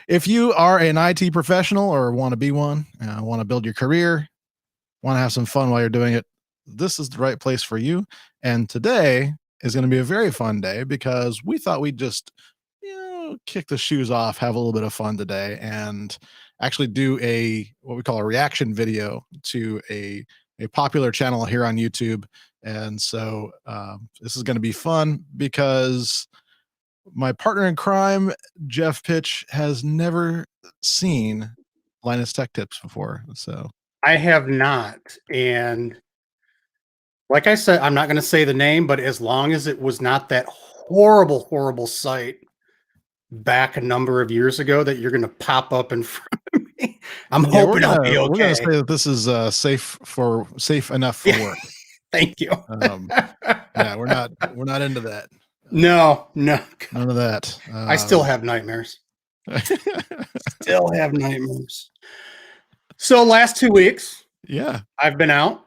If you are an IT professional or want to be one, want to build your career, want to have some fun while you're doing it, this is the right place for you. And today is going to be a very fun day because we thought we'd just, kick the shoes off, have a little bit of fun today, and actually do what we call a reaction video to a popular channel here on YouTube. And so this is going to be fun because my partner in crime, Jeff Pitch, has never seen Linus Tech Tips before. So I have not. And like I said, I'm not going to say the name, but as long as it was not that horrible, horrible site back a number of years ago that you're going to pop up in front of me, I'm hoping I'll be okay. We're going to say that this is safe enough for work. Thank you. Yeah, we're not into that. No, none of that. I still have nightmares. Still have nightmares. So last 2 weeks, I've been out.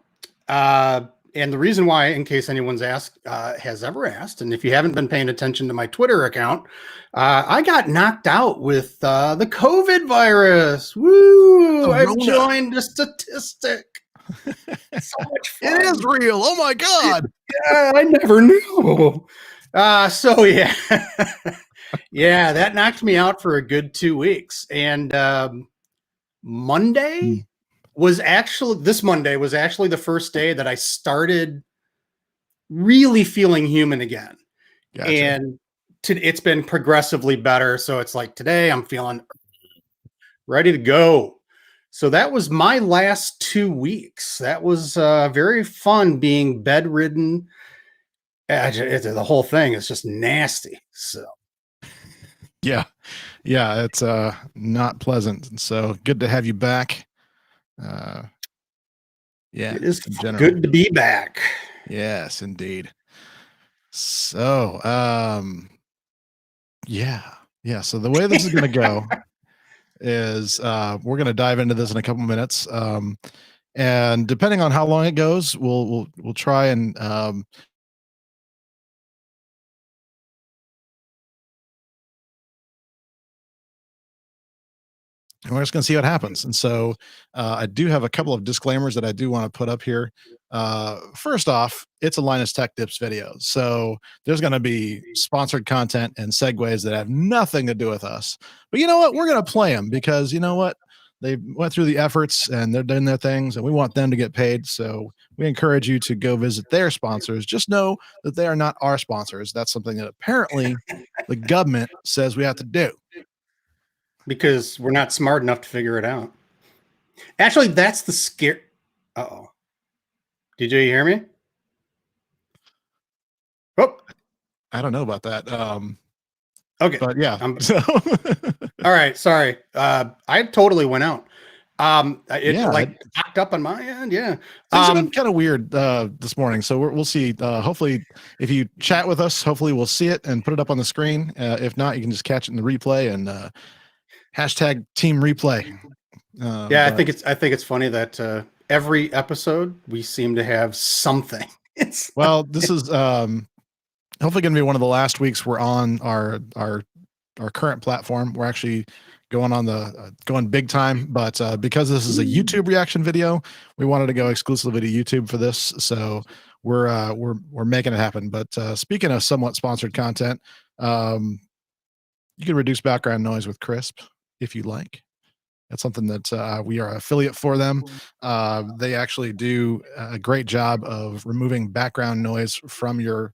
And the reason why, in case anyone's has ever asked, and if you haven't been paying attention to my Twitter account, I got knocked out with the COVID virus. Woo! I've joined a statistic. So much fun. It is real. Oh my God. Yeah, I never knew. So yeah. Yeah, that knocked me out for a good 2 weeks. And Monday was actually the first day that I started really feeling human again. Gotcha. And it's been progressively better. So it's like today I'm feeling ready to go. So that was my last 2 weeks. That was very fun being bedridden. The whole thing is just nasty. So yeah, it's not pleasant. And so good to have you back. It is good to be back. Yes, indeed. So so the way this is going to go is we're going to dive into this in a couple minutes, and depending on how long it goes, we'll try and and we're just going to see what happens. And so I do have a couple of disclaimers that I do want to put up here. First off, it's a Linus Tech Tips video. So there's going to be sponsored content and segues that have nothing to do with us. But you know what? We're going to play them because you know what? They went through the efforts and they're doing their things and we want them to get paid. So we encourage you to go visit their sponsors. Just know that they are not our sponsors. That's something that apparently the government says we have to do. Because we're not smart enough to figure it out. Actually, that's the scare. Uh-oh. Did you hear me? Oh, I don't know about that. Okay. But yeah. All right. Sorry. I totally went out. It backed up on my end. Yeah. Things have been kind of weird this morning. So we'll see. Hopefully if you chat with us, hopefully we'll see it and put it up on the screen. If not, you can just catch it in the replay and hashtag team replay. I think it's funny that every episode we seem to have something. Well, this is hopefully going to be one of the last weeks we're on our current platform. We're actually going big time, but because this is a YouTube reaction video, we wanted to go exclusively to YouTube for this. So we're making it happen. But speaking of somewhat sponsored content, you can reduce background noise with Krisp if you like. That's something that we are affiliate for them. They actually do a great job of removing background noise from your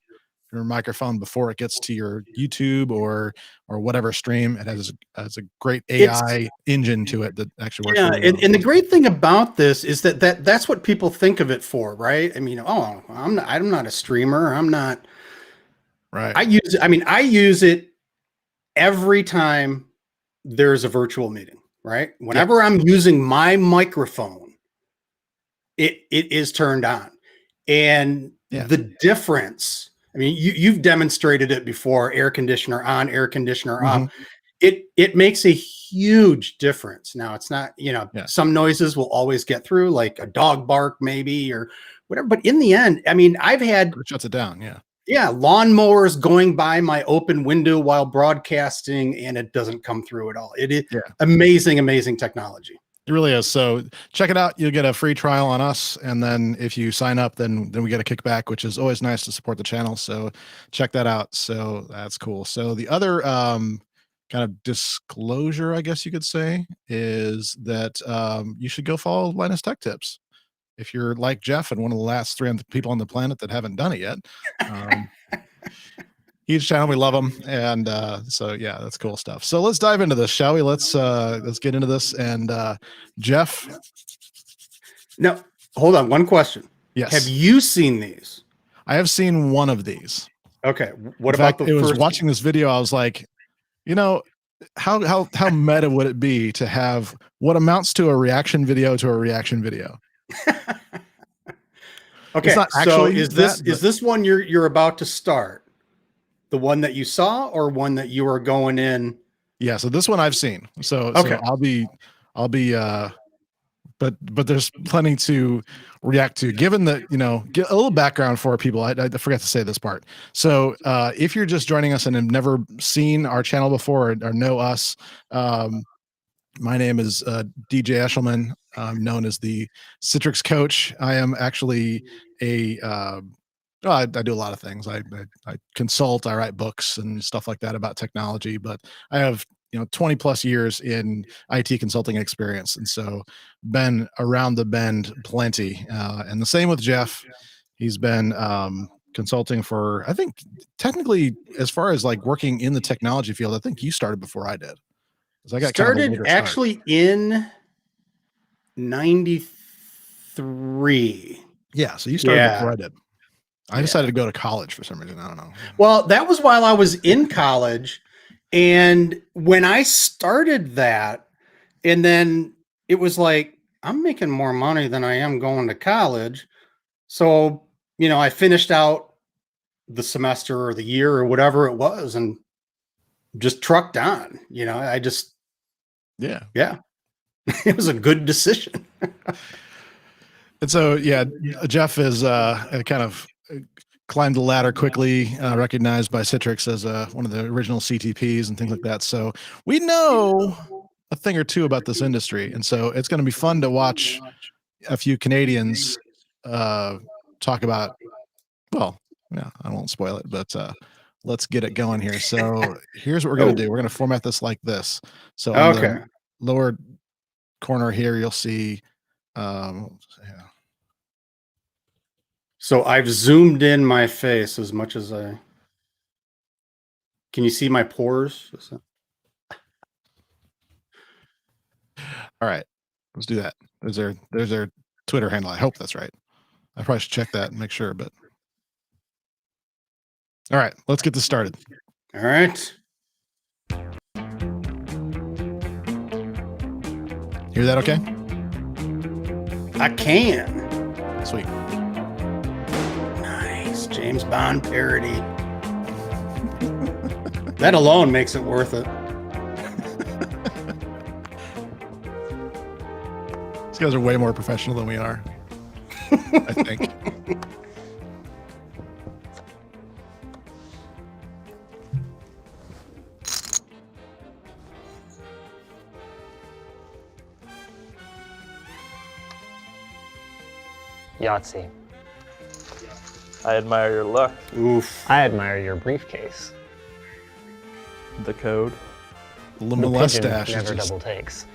microphone before it gets to your YouTube or whatever stream. It has a great AI engine to it that actually works. Yeah, really well. And the great thing about this is that's what people think of it for, right? I mean, I'm not a streamer. I'm not. Right. I use it every time there's a virtual meeting, right? Whenever I'm using my microphone, it is turned on. And the difference, I mean, you've demonstrated it before, air conditioner on, air conditioner off. It makes a huge difference. Now it's not, some noises will always get through, like a dog bark maybe or whatever. But in the end, I mean, it shuts it down. Yeah. Yeah, lawnmowers going by my open window while broadcasting, and it doesn't come through at all. It is amazing, amazing technology. It really is. So check it out. You'll get a free trial on us, and then if you sign up, then we get a kickback, which is always nice to support the channel. So check that out. So that's cool. So the other kind of disclosure, I guess you could say, is that you should go follow Linus Tech Tips. If you're like Jeff and one of the last 300 people on the planet that haven't done it yet. Huge channel, we love them, and so yeah, that's cool stuff. So let's dive into this, shall we? Let's get into this. And Jeff, now hold on, one question. Yes, have you seen these? I have seen one of these. Okay, what about the first? Watching this video, I was like, you know, how meta would it be to have what amounts to a reaction video to a reaction video? Okay, so is this one you're about to start? The one that you saw, or one that you are going in? Yeah, so this one I've seen. So I'll be but there's plenty to react to, given that, get a little background for people. I forgot to say this part. So if you're just joining us and have never seen our channel before or know us, my name is DJ Eshelman. I'm known as the Citrix coach. I am actually I do a lot of things. I consult, I write books and stuff like that about technology, but I have 20 plus years in IT consulting experience, and so been around the bend plenty. And the same with Jeff. He's been consulting for, I think, technically, as far as like working in the technology field, I think you started before I did. I got started actually in '93. Yeah, so you started before I did. I decided to go to college for some reason. I don't know. Well, that was while I was in college. And when I started that, and then it was like, I'm making more money than I am going to college. So, I finished out the semester or the year or whatever it was and just trucked on. I just, yeah. It was a good decision. And so, Jeff is kind of climbed the ladder quickly, recognized by Citrix as one of the original CTPs and things like that. So we know a thing or two about this industry. And so it's going to be fun to watch a few Canadians talk about, well, yeah, I won't spoil it, but let's get it going here. So here's what we're going to do. We're going to format this like this. So on the lower corner here, you'll see, So I've zoomed in my face as much as I can. You see my pores? All right, let's do that. There's their Twitter handle. I hope that's right. I probably should check that and make sure, but all right, let's get this started. All right. Hear that okay? I can. Sweet. James Bond parody. That alone makes it worth it. These guys are way more professional than we are, I think. Yahtzee. I admire your luck. Oof. I admire your briefcase. The code. The mustache never double takes.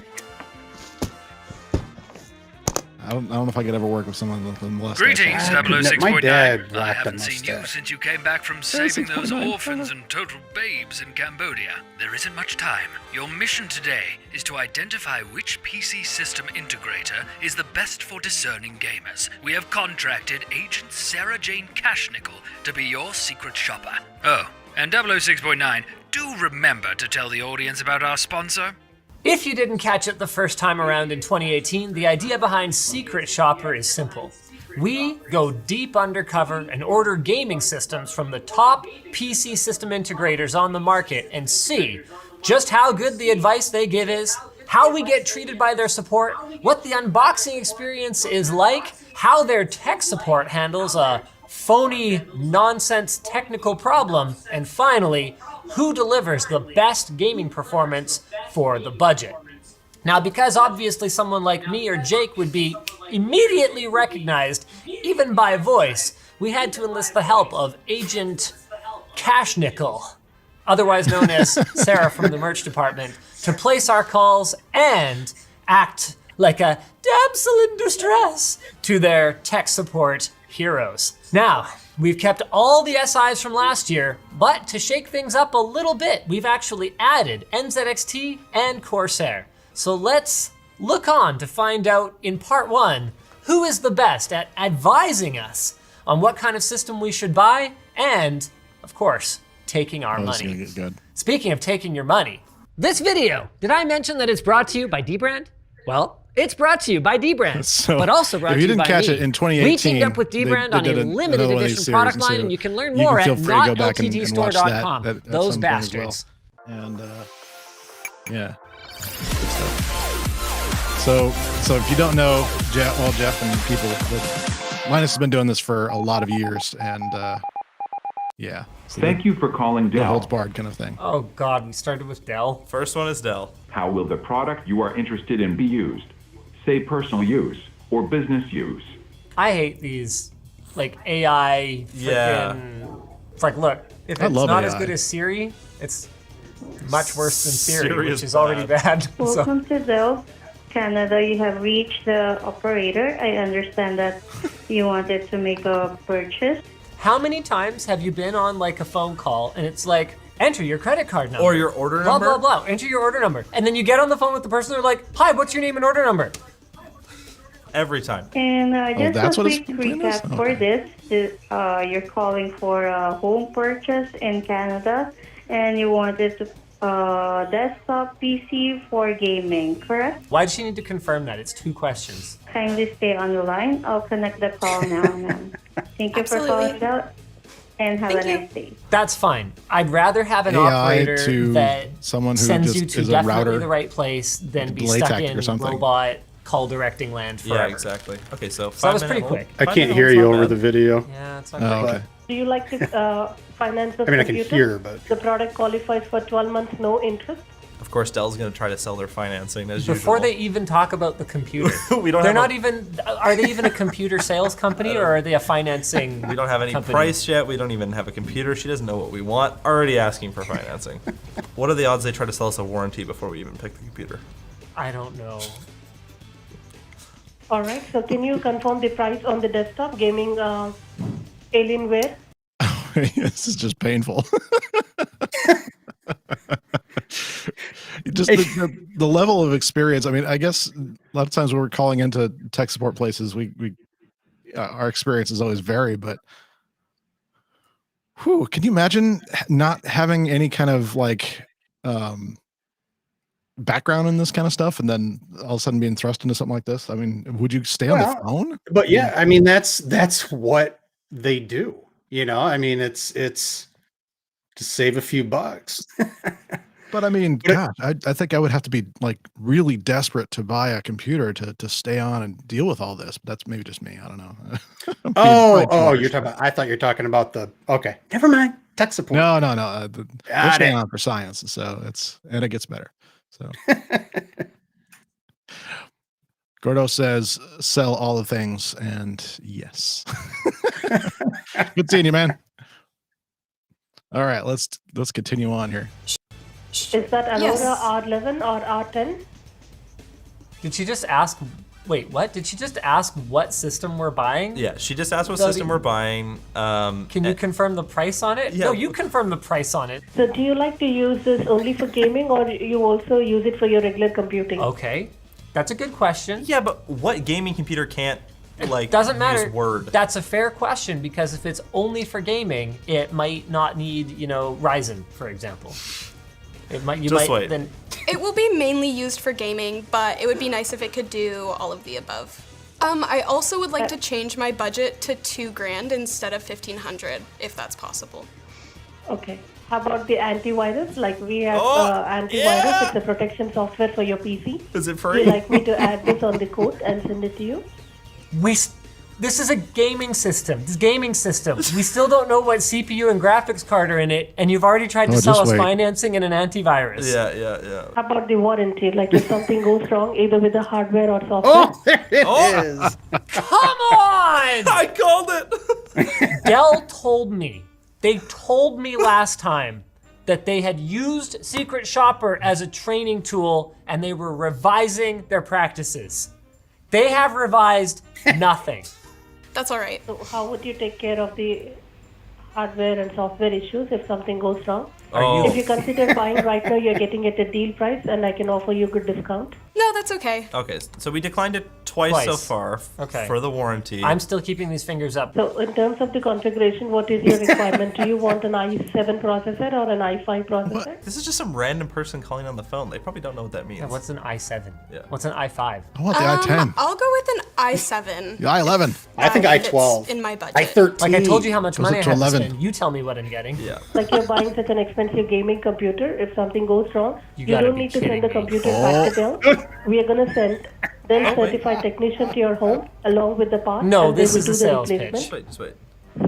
I don't know if I could ever work with someone with a mustache. Greetings, 006.9. I haven't seen seen you since you came back from saving those orphans and total babes in Cambodia. There isn't much time. Your mission today is to identify which PC system integrator is the best for discerning gamers. We have contracted Agent Sarah Jane Cashnickel to be your secret shopper. Oh, and 006.9, do remember to tell the audience about our sponsor. If you didn't catch it the first time around in 2018, the idea behind Secret Shopper is simple. We go deep undercover and order gaming systems from the top PC system integrators on the market and see just how good the advice they give is, how we get treated by their support, what the unboxing experience is like, how their tech support handles a phony nonsense technical problem, and finally, who delivers the best gaming performance for the budget. Now, because obviously someone like me or Jake would be immediately recognized, even by voice, we had to enlist the help of Agent Cashnickel, otherwise known as Sarah from the merch department, to place our calls and act like a damsel in distress to their tech support heroes. Now, we've kept all the SIs from last year, but to shake things up a little bit, we've actually added NZXT and Corsair. So let's look on to find out in part 1 who is the best at advising us on what kind of system we should buy and, of course, taking our This is money. gonna get good. Speaking of taking your money, this video, did I mention that it's brought to you by dbrand? Well, it's brought to you by dbrand, So, but also brought if to you you didn't by catch me. it in 2018, We teamed up with they dbrand on did a an limited LA edition series, product and line, so and you can learn you more can feel at free to go back and watch that notlttstore.com. at Those some point as well. bastards. And yeah. Good stuff. So if you don't know, Jeff and people, Linus has been doing this for a lot of years, and yeah. So Thank you for calling no holds Dell. barred kind of thing. Oh God, we started with Dell. First one is Dell. How will the product you are interested in be used? Say personal use or business use. I hate these, like, AI freaking, Yeah. it's like, look, if I it's love not as AI. good as Siri, it's much worse than Siri, Siri which is is already bad. So, Welcome to Dell Canada. You have reached the operator. I understand that you wanted to make a purchase. how many times have you been on like a phone call and it's like, enter your credit card number. Or your order blah, number. blah, blah, enter your order number. And then you get on the phone with the person, they're like, hi, what's your name and order number? Every time. And just that's a what it's quick doing recap this? for Okay. this. You're calling for a home purchase in Canada, and you wanted to desktop PC for gaming, correct? Why does she need to confirm that? It's 2 questions. Kindly stay on the line. I'll connect the call now, ma'am. Thank you for calling out, and have a nice day. That's fine. I'd rather have an AI operator to that someone who sends just you to is a definitely router, the right place than be delay stuck tech in or something. robot call directing land forever. Yeah, exactly. Okay, so So that was 5 pretty minute quick. I can't hear you over the video. Yeah, it's not Oh, great. okay. Do you like to finance the I mean, I can computer? hear, but The product qualifies for 12 months, no interest. Of course, Dell's going to try to sell their financing as Before usual. they even talk about the computer, We don't they're have not even. Are they even a computer sales company, or are they a financing? We don't have any company? price yet. We don't even have a computer. She doesn't know what we want. Already asking for financing. What are the odds they try to sell us a warranty before we even pick the computer? I don't know. All right. So can you confirm the price on the desktop gaming Alienware? This is just painful. Just the level of experience. I mean, I guess a lot of times when we're calling into tech support places, we our experiences always vary. But whew, can you imagine not having any kind of like background in this kind of stuff, and then all of a sudden being thrust into something like this? I mean, would you stay on the phone? But yeah, I mean that's what they do. You know, I mean it's to save a few bucks. But I mean, gosh, I think I would have to be like really desperate to buy a computer to stay on and deal with all this. But that's maybe just me. I don't know. You're talking about. I thought you're talking about the. Okay, never mind. Tech support. No. We're Got staying it. on for science, so it gets better. So Gordo says, "Sell all the things," and yes. Good seeing you, man. All right, let's continue on here. Is that Aurora Yes. R11 or R10? Did she just ask? Wait, what? Did she just ask what system we're buying? Yeah, she just asked what So system we're buying. Can you confirm the price on it? Yeah. No, you confirm the price on it. So do you like to use this only for gaming, or you also use it for your regular computing? Okay, that's a good question. Yeah, but what gaming computer can't like Doesn't matter. use Word? That's a fair question, because if it's only for gaming, it might not need, Ryzen, for example. It might. Just wait. Then It will be mainly used for gaming, but it would be nice if it could do all of the above. I also would like to change my budget to $2,000 instead of $1,500, if that's possible. Okay. How about the antivirus? Like we have antivirus. yeah. It's a protection software for your PC. Is it Would free? you like me to add this on the quote and send it to you? This is a gaming system. We still don't know what CPU and graphics card are in it, and you've already tried to sell just us wait. financing and an antivirus. Yeah. How about the warranty? Like if something goes wrong, either with the hardware or software. Oh, there it is. Come on! I called it. Dell told me. They told me last time that they had used Secret Shopper as a training tool and they were revising their practices. They have revised nothing. That's all right. So how would you take care of the hardware and software issues if something goes wrong? Oh. If you consider buying right now, you're getting it at deal price and I can offer you a good discount. No, that's okay. Okay, so we declined it twice so Twice. far Okay. for the warranty. I'm still keeping these fingers up. So in terms of the configuration, what is your requirement? Do you want an i7 processor or an i5 processor? This is just some random person calling on the phone. They probably don't know what that means. Yeah, what's an i7? Yeah. What's an i5? I want the i10. I'll go with an i7. The i11. I think If it's i12. in my budget. i13. Like I told you how much Goes money I up to have to 11. spend. You tell me what I'm getting. Yeah. Like you're buying such an expensive gaming computer, if something goes wrong, You you gotta don't be need to send the kidding me. computer back to Dell. We are going to send Dell certified technician to your home along with the parts. No, and they this will is do a the sales replacement. Just wait.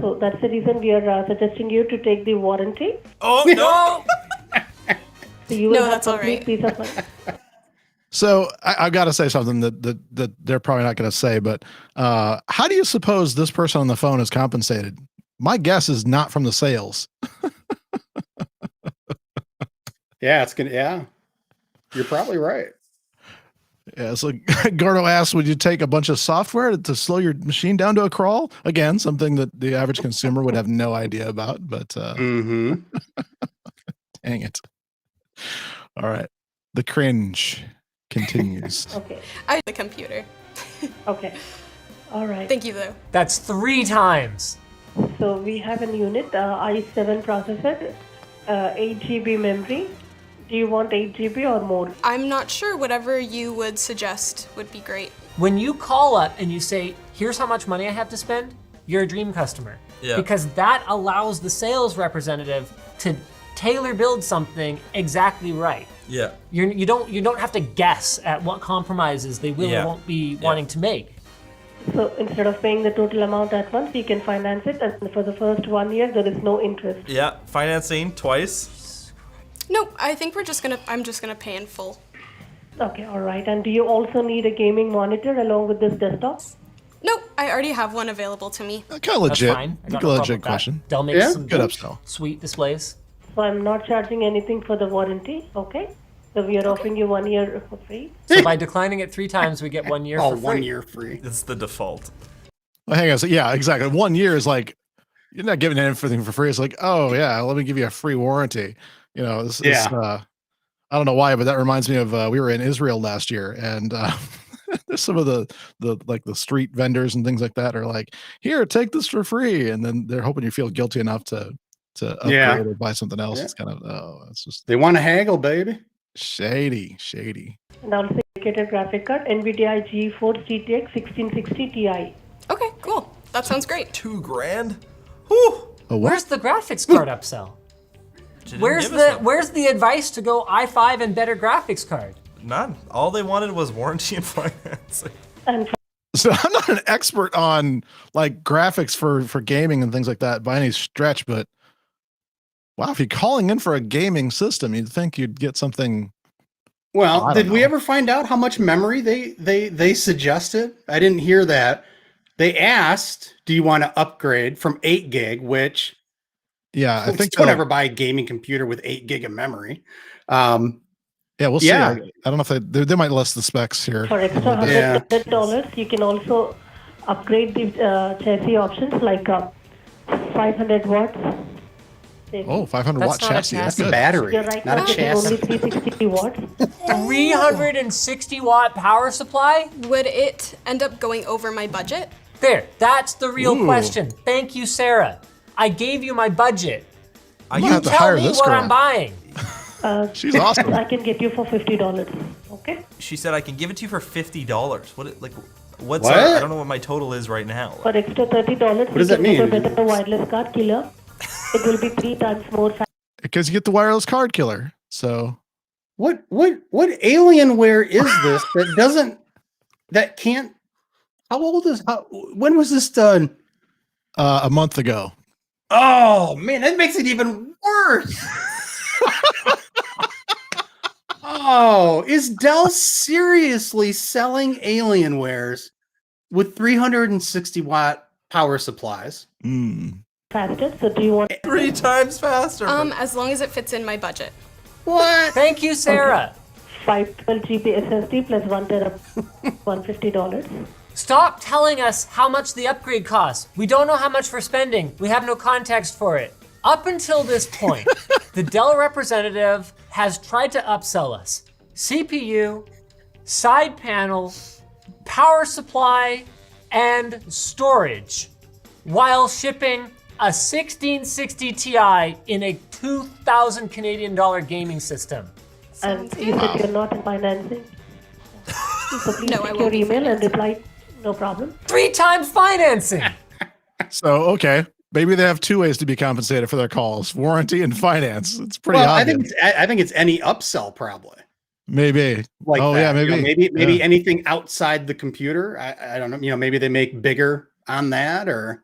So that's the reason we are suggesting you to take the warranty. Oh, no! So you will No, have that's all complete right. peace of mind. So I've got to say something that they're probably not going to say, but how do you suppose this person on the phone is compensated? My guess is not from the sales. Yeah, it's gonna. Yeah, you're probably right. Yeah, so Gordo asked, would you take a bunch of software to slow your machine down to a crawl? Again, something that the average consumer would have no idea about, but Mm-hmm. dang it. All right. The cringe continues. Okay. I the computer. Okay. All right. Thank you though. That's 3 times. So we have a unit, i7 processor, 8 GB memory. Do you want 8 GB or more? I'm not sure. Whatever you would suggest would be great. When you call up and you say, here's how much money I have to spend, you're a dream customer. Yeah. Because that allows the sales representative to tailor build something exactly right. Yeah. You don't have to guess at what compromises they will Yeah. or won't be wanting to make. So instead of paying the total amount at once, you can finance it, and for the first 1 year, there is no interest. Yeah, financing twice. Nope. I think I'm just gonna pay in full. Okay, all right. And do you also need a gaming monitor along with this desktop? Nope. I already have one available to me. Kind of legit. That's fine. I got no problem Legit with that. question. Dell makes Yeah? some Good upsell. sweet displays. So I'm not charging anything for the warranty, okay? So we are offering you 1 year for free. So by declining it 3 times, we get 1 year Oh, for free. 1 year free. It's the default. Well, hang on. So, yeah, exactly. 1 year is like, you're not giving anything for free. It's like, oh, yeah, let me give you a free warranty. You know, I don't know why, but that reminds me of we were in Israel last year, and there's some of the like the street vendors and things like that are like, here, take this for free, and then they're hoping you feel guilty enough to upgrade or buy something else. Yeah. It's kind of it's just They want to haggle, baby. shady. And also dedicated graphic card, NVIDIA GeForce GTX 1660 Ti. Okay. Cool. That sounds great. $2,000. Whew. Oh, what? Where's the graphics card upsell? She didn't Where's give us where's the advice to go i5 and better graphics card? none. All they wanted was warranty and financing. And So I'm not an expert on like graphics for gaming and things like that by any stretch, but wow, if you're calling in for a gaming system, you'd think you'd get something. Well, I did don't we know. ever find out how much memory they suggested? I didn't hear that. They asked, "Do you want to upgrade from 8 gig?" Which Yeah, I think don't ever buy a gaming computer with 8 gig of memory. Yeah, we'll see. Yeah. I don't know if they might list the specs here. for extra Yeah. $100, you can also upgrade the chassis options like 500 watts. Oh, 500 watt That's not a chassis. That's chassis. good. Battery, You're right not now, a it is only chassis. 360 watts. 360 watt power supply? Would it end up going over my budget? There, that's the real Ooh. question. Thank you, Sarah. I gave you my budget. I'm You gonna have to tell hire me this what girl. I'm buying. She's awesome. I can get you for $50. Okay. She said I can give it to you for $50. What's What? I don't know what my total is right now. For extra $30, What does that you can mean? get a better wireless card killer. It will be 3 times more fast. Because you get the wireless card killer. So What Alienware is this that can't when was this done? A month ago. Oh man, that makes it even worse. Oh, is Dell seriously selling Alienwares with 360 watt power supplies? Faster. So do you want 3 times faster. As long as it fits in my budget. What? Thank you, Sarah. 512 GB SSD plus 1 tera, $150. Stop telling us how much the upgrade costs. We don't know how much we're spending. We have no context for it. Up until this point, the Dell representative has tried to upsell us CPU, side panel, power supply, and storage while shipping a 1660 Ti in a 2,000 Canadian dollar gaming system. And you said you're not in financing. So please No, I check won't your be email and reply. No problem. 3 times financing. So, okay. Maybe they have 2 ways to be compensated for their calls: warranty and finance. It's pretty obvious. I think it's any upsell probably. Maybe. Like oh, that. yeah, maybe. Maybe Yeah. anything outside the computer. I don't know. Maybe they make bigger on that, or.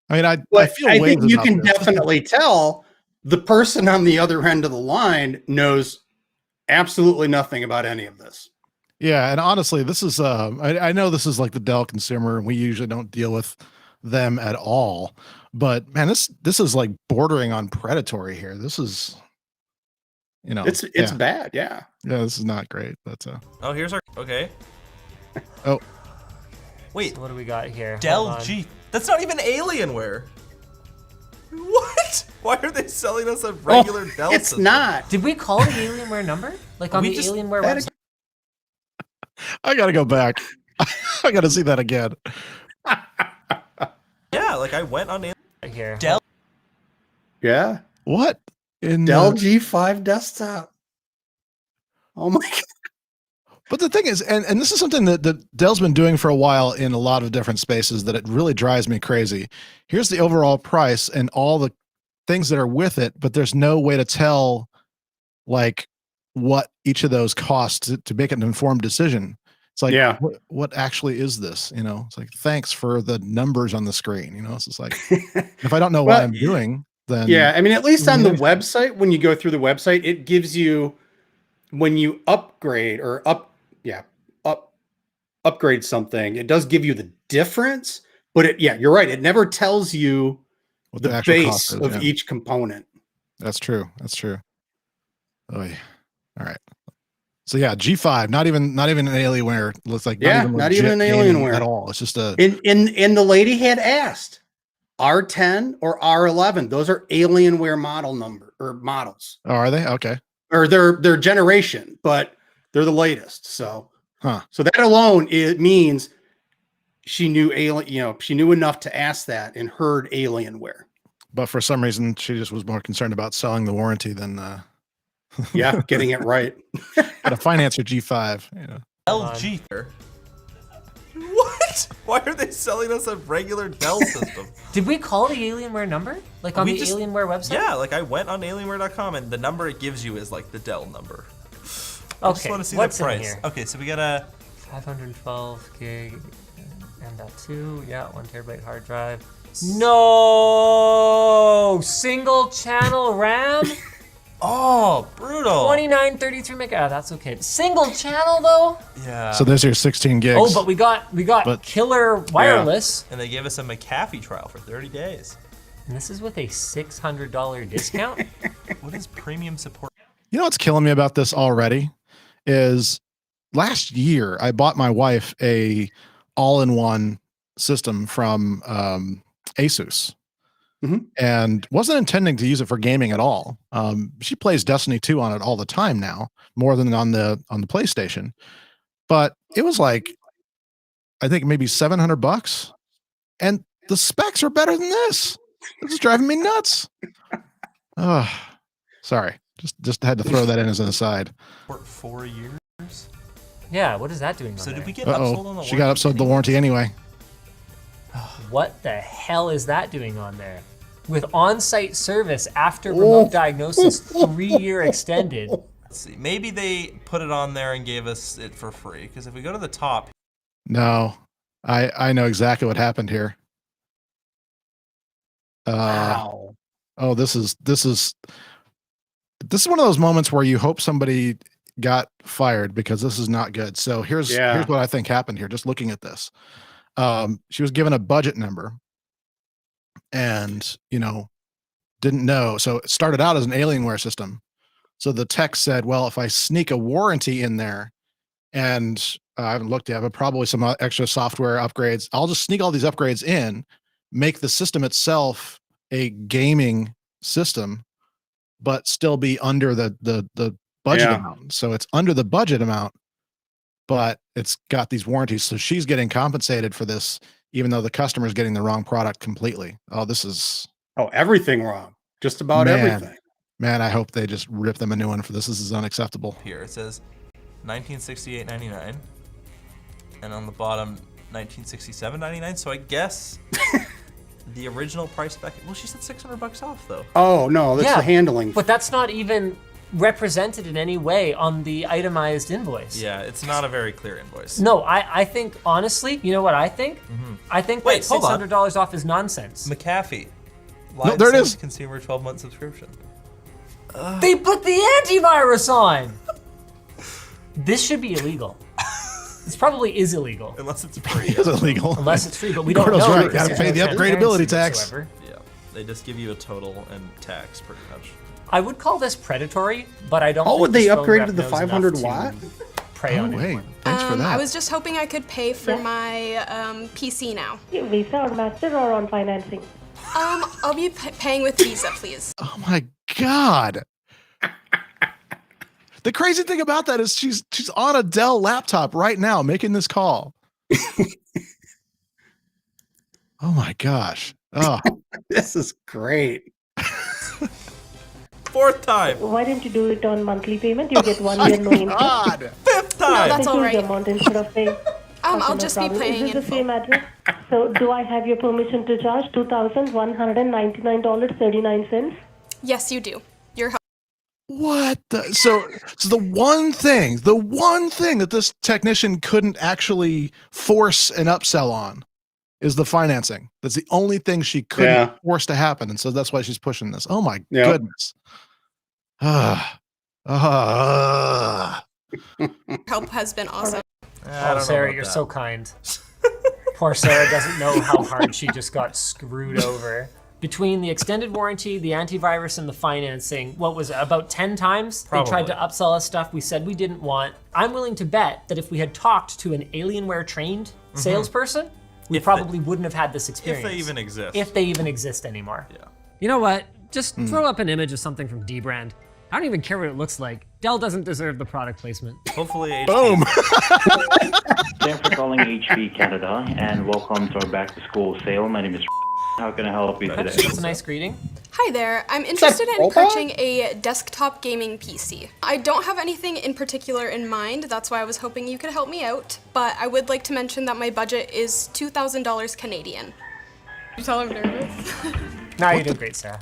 I mean, I But feel I ways think you about can this. definitely tell the person on the other end of the line knows absolutely nothing about any of this. Yeah, and honestly, this is I know this is like the Dell consumer, and we usually don't deal with them at all. But man, this is like bordering on predatory here. This is, It's yeah. bad, yeah. Yeah, this is not great. That's Oh, here's our. Okay. Oh. Wait. So what do we got here? Dell Hold on. G. That's not even Alienware. What? Why are they selling us a regular Dell It's system? not. Did we call the Alienware number? Like on We the just Alienware had website? I gotta go back. I gotta see that again. Yeah, like I went on Here. Dell. Yeah. What in Dell G5 desktop. Oh my god. But the thing is, and this is something that Dell's been doing for a while in a lot of different spaces, that it really drives me crazy. Here's the overall price and all the things that are with it, but there's no way to tell like what each of those costs to make an informed decision. It's like, Yeah. what actually is this? It's like, thanks for the numbers on the screen. It's just like, if I don't know what Well, I'm doing, then Yeah, I mean, at least on the Yeah. website, when you go through the website, it gives you, when you upgrade or upgrade something, it does give you the difference. But you're right. It never tells you what the actual base cost is, of yeah. each component. That's true. That's true. Oh, yeah. All right. So yeah, G5, not even an Alienware. Looks like Yeah, not even an legit gaming Alienware at all. It's just a And the lady had asked R10 or R11. Those are Alienware models, Oh, are they? Okay. or their generation, but they're the latest. So, Huh. so that alone, it means she knew she knew enough to ask that and heard Alienware. But for some reason, she just was more concerned about selling the warranty than Yeah, getting it right. gotta finance your G5. LG. What? Why are they selling us a regular Dell system? Did we call the Alienware number? Like on the Alienware website? Yeah, like I went on Alienware.com and the number it gives you is like the Dell number. I just Okay, want to see what's the in price. here? Okay, so we got a 512 gig M.2, yeah, 1 terabyte hard drive. No, single channel RAM. Oh, brutal. 2933 meg. Oh, that's okay. Single channel though. Yeah. So there's your 16 gigs. Oh, but we got killer wireless. And they gave us a McAfee trial for 30 days. And this is with a $600 discount. What is premium support? You know what's killing me about this already is last year I bought my wife a all-in-one system from Asus. And wasn't intending to use it for gaming at all. She plays Destiny 2 on it all the time now, more than on the PlayStation. But it was like, I think maybe $700, and the specs are better than this. This is driving me nuts. Oh, sorry. Just had to throw that in as an aside. For 4 years? Yeah, what is that doing? So on did there? we get upsold on the She got upsold the warranty anyway. What the hell is that doing on there? With on-site service after remote diagnosis, 3-year extended. Let's see. Maybe they put it on there and gave us it for free. Because if we go to the top, No, I know exactly what happened here. Wow. Oh, this is one of those moments where you hope somebody got fired because this is not good. So here's what I think happened here. Just looking at this, she was given a budget number, and didn't know. So it started out as an Alienware system. So the tech said, well, if I sneak a warranty in there, and I haven't looked yet, but probably some extra software upgrades, I'll just sneak all these upgrades in, make the system itself a gaming system, but still be under the budget amount. So it's under the budget amount, but it's got these warranties. So she's getting compensated for this, even though the customer is getting the wrong product completely. Oh, this is everything wrong. Just about everything. Man, I hope they just rip them a new one for this. This is unacceptable. Here it says 1968.99, and on the bottom 1967.99. So I guess the original price back. Well, she said $600 off though. Oh no, that's the handling. But that's not even represented in any way on the itemized invoice. Yeah, it's not a very clear invoice. No, I think honestly, you know what I think? I think that hold on. $600 off is nonsense. McAfee. No, there it is. Consumer 12-month subscription. They put the antivirus on. This should be illegal. This probably is illegal. Unless it's free. It is illegal. Unless it's free, but we don't Gordo's know. right. because Gotta there's pay no the upgradability transparency tax. whatsoever. Yeah, they just give you a total and tax pretty much. I would call this predatory, but I don't. Oh, think they this phone upgraded rep to the knows 500 enough watt? to Prey on Hey, anyone. thanks for that. I was just hoping I could pay for my PC now. Visa or Master or on financing? I'll be paying with Visa, please. Oh my God. The crazy thing about that is she's on a Dell laptop right now making this call. Oh my gosh. Oh, This is great. Fourth time. Why don't you do it on monthly payment? You get 1 year no interest. God. Fifth No, time. that's all Choose the right. amount instead of paying. I'll Okay, no just be problem. paying Is this in the same address? So do I have your permission to charge $2,199.39? Yes, you do. You're What the? So the one thing that this technician couldn't actually force an upsell on is the financing. That's the only thing she couldn't force to happen. And so that's why she's pushing this. Oh my goodness. help has been awesome. Oh, Sarah, you're so kind. Poor Sarah doesn't know how hard she just got screwed over. Between the extended warranty, the antivirus, and the financing, what was it, about 10 times? Probably. They tried to upsell us stuff we said we didn't want. I'm willing to bet that if we had talked to an Alienware trained salesperson, we probably wouldn't have had this experience. If they even exist. If they even exist anymore. Yeah. You know what? Just throw up an image of something from D-Brand. I don't even care what it looks like. Dell doesn't deserve the product placement. Hopefully HP. Boom. Thanks for calling HP Canada and welcome to our back to school sale. My name is How can I help you today? That's a nice greeting. Hi there. I'm interested in purchasing a desktop gaming PC. I don't have anything in particular in mind. That's why I was hoping you could help me out. But I would like to mention that my budget is $2,000 Canadian. You tell I'm nervous. Nah, you did great, Sarah.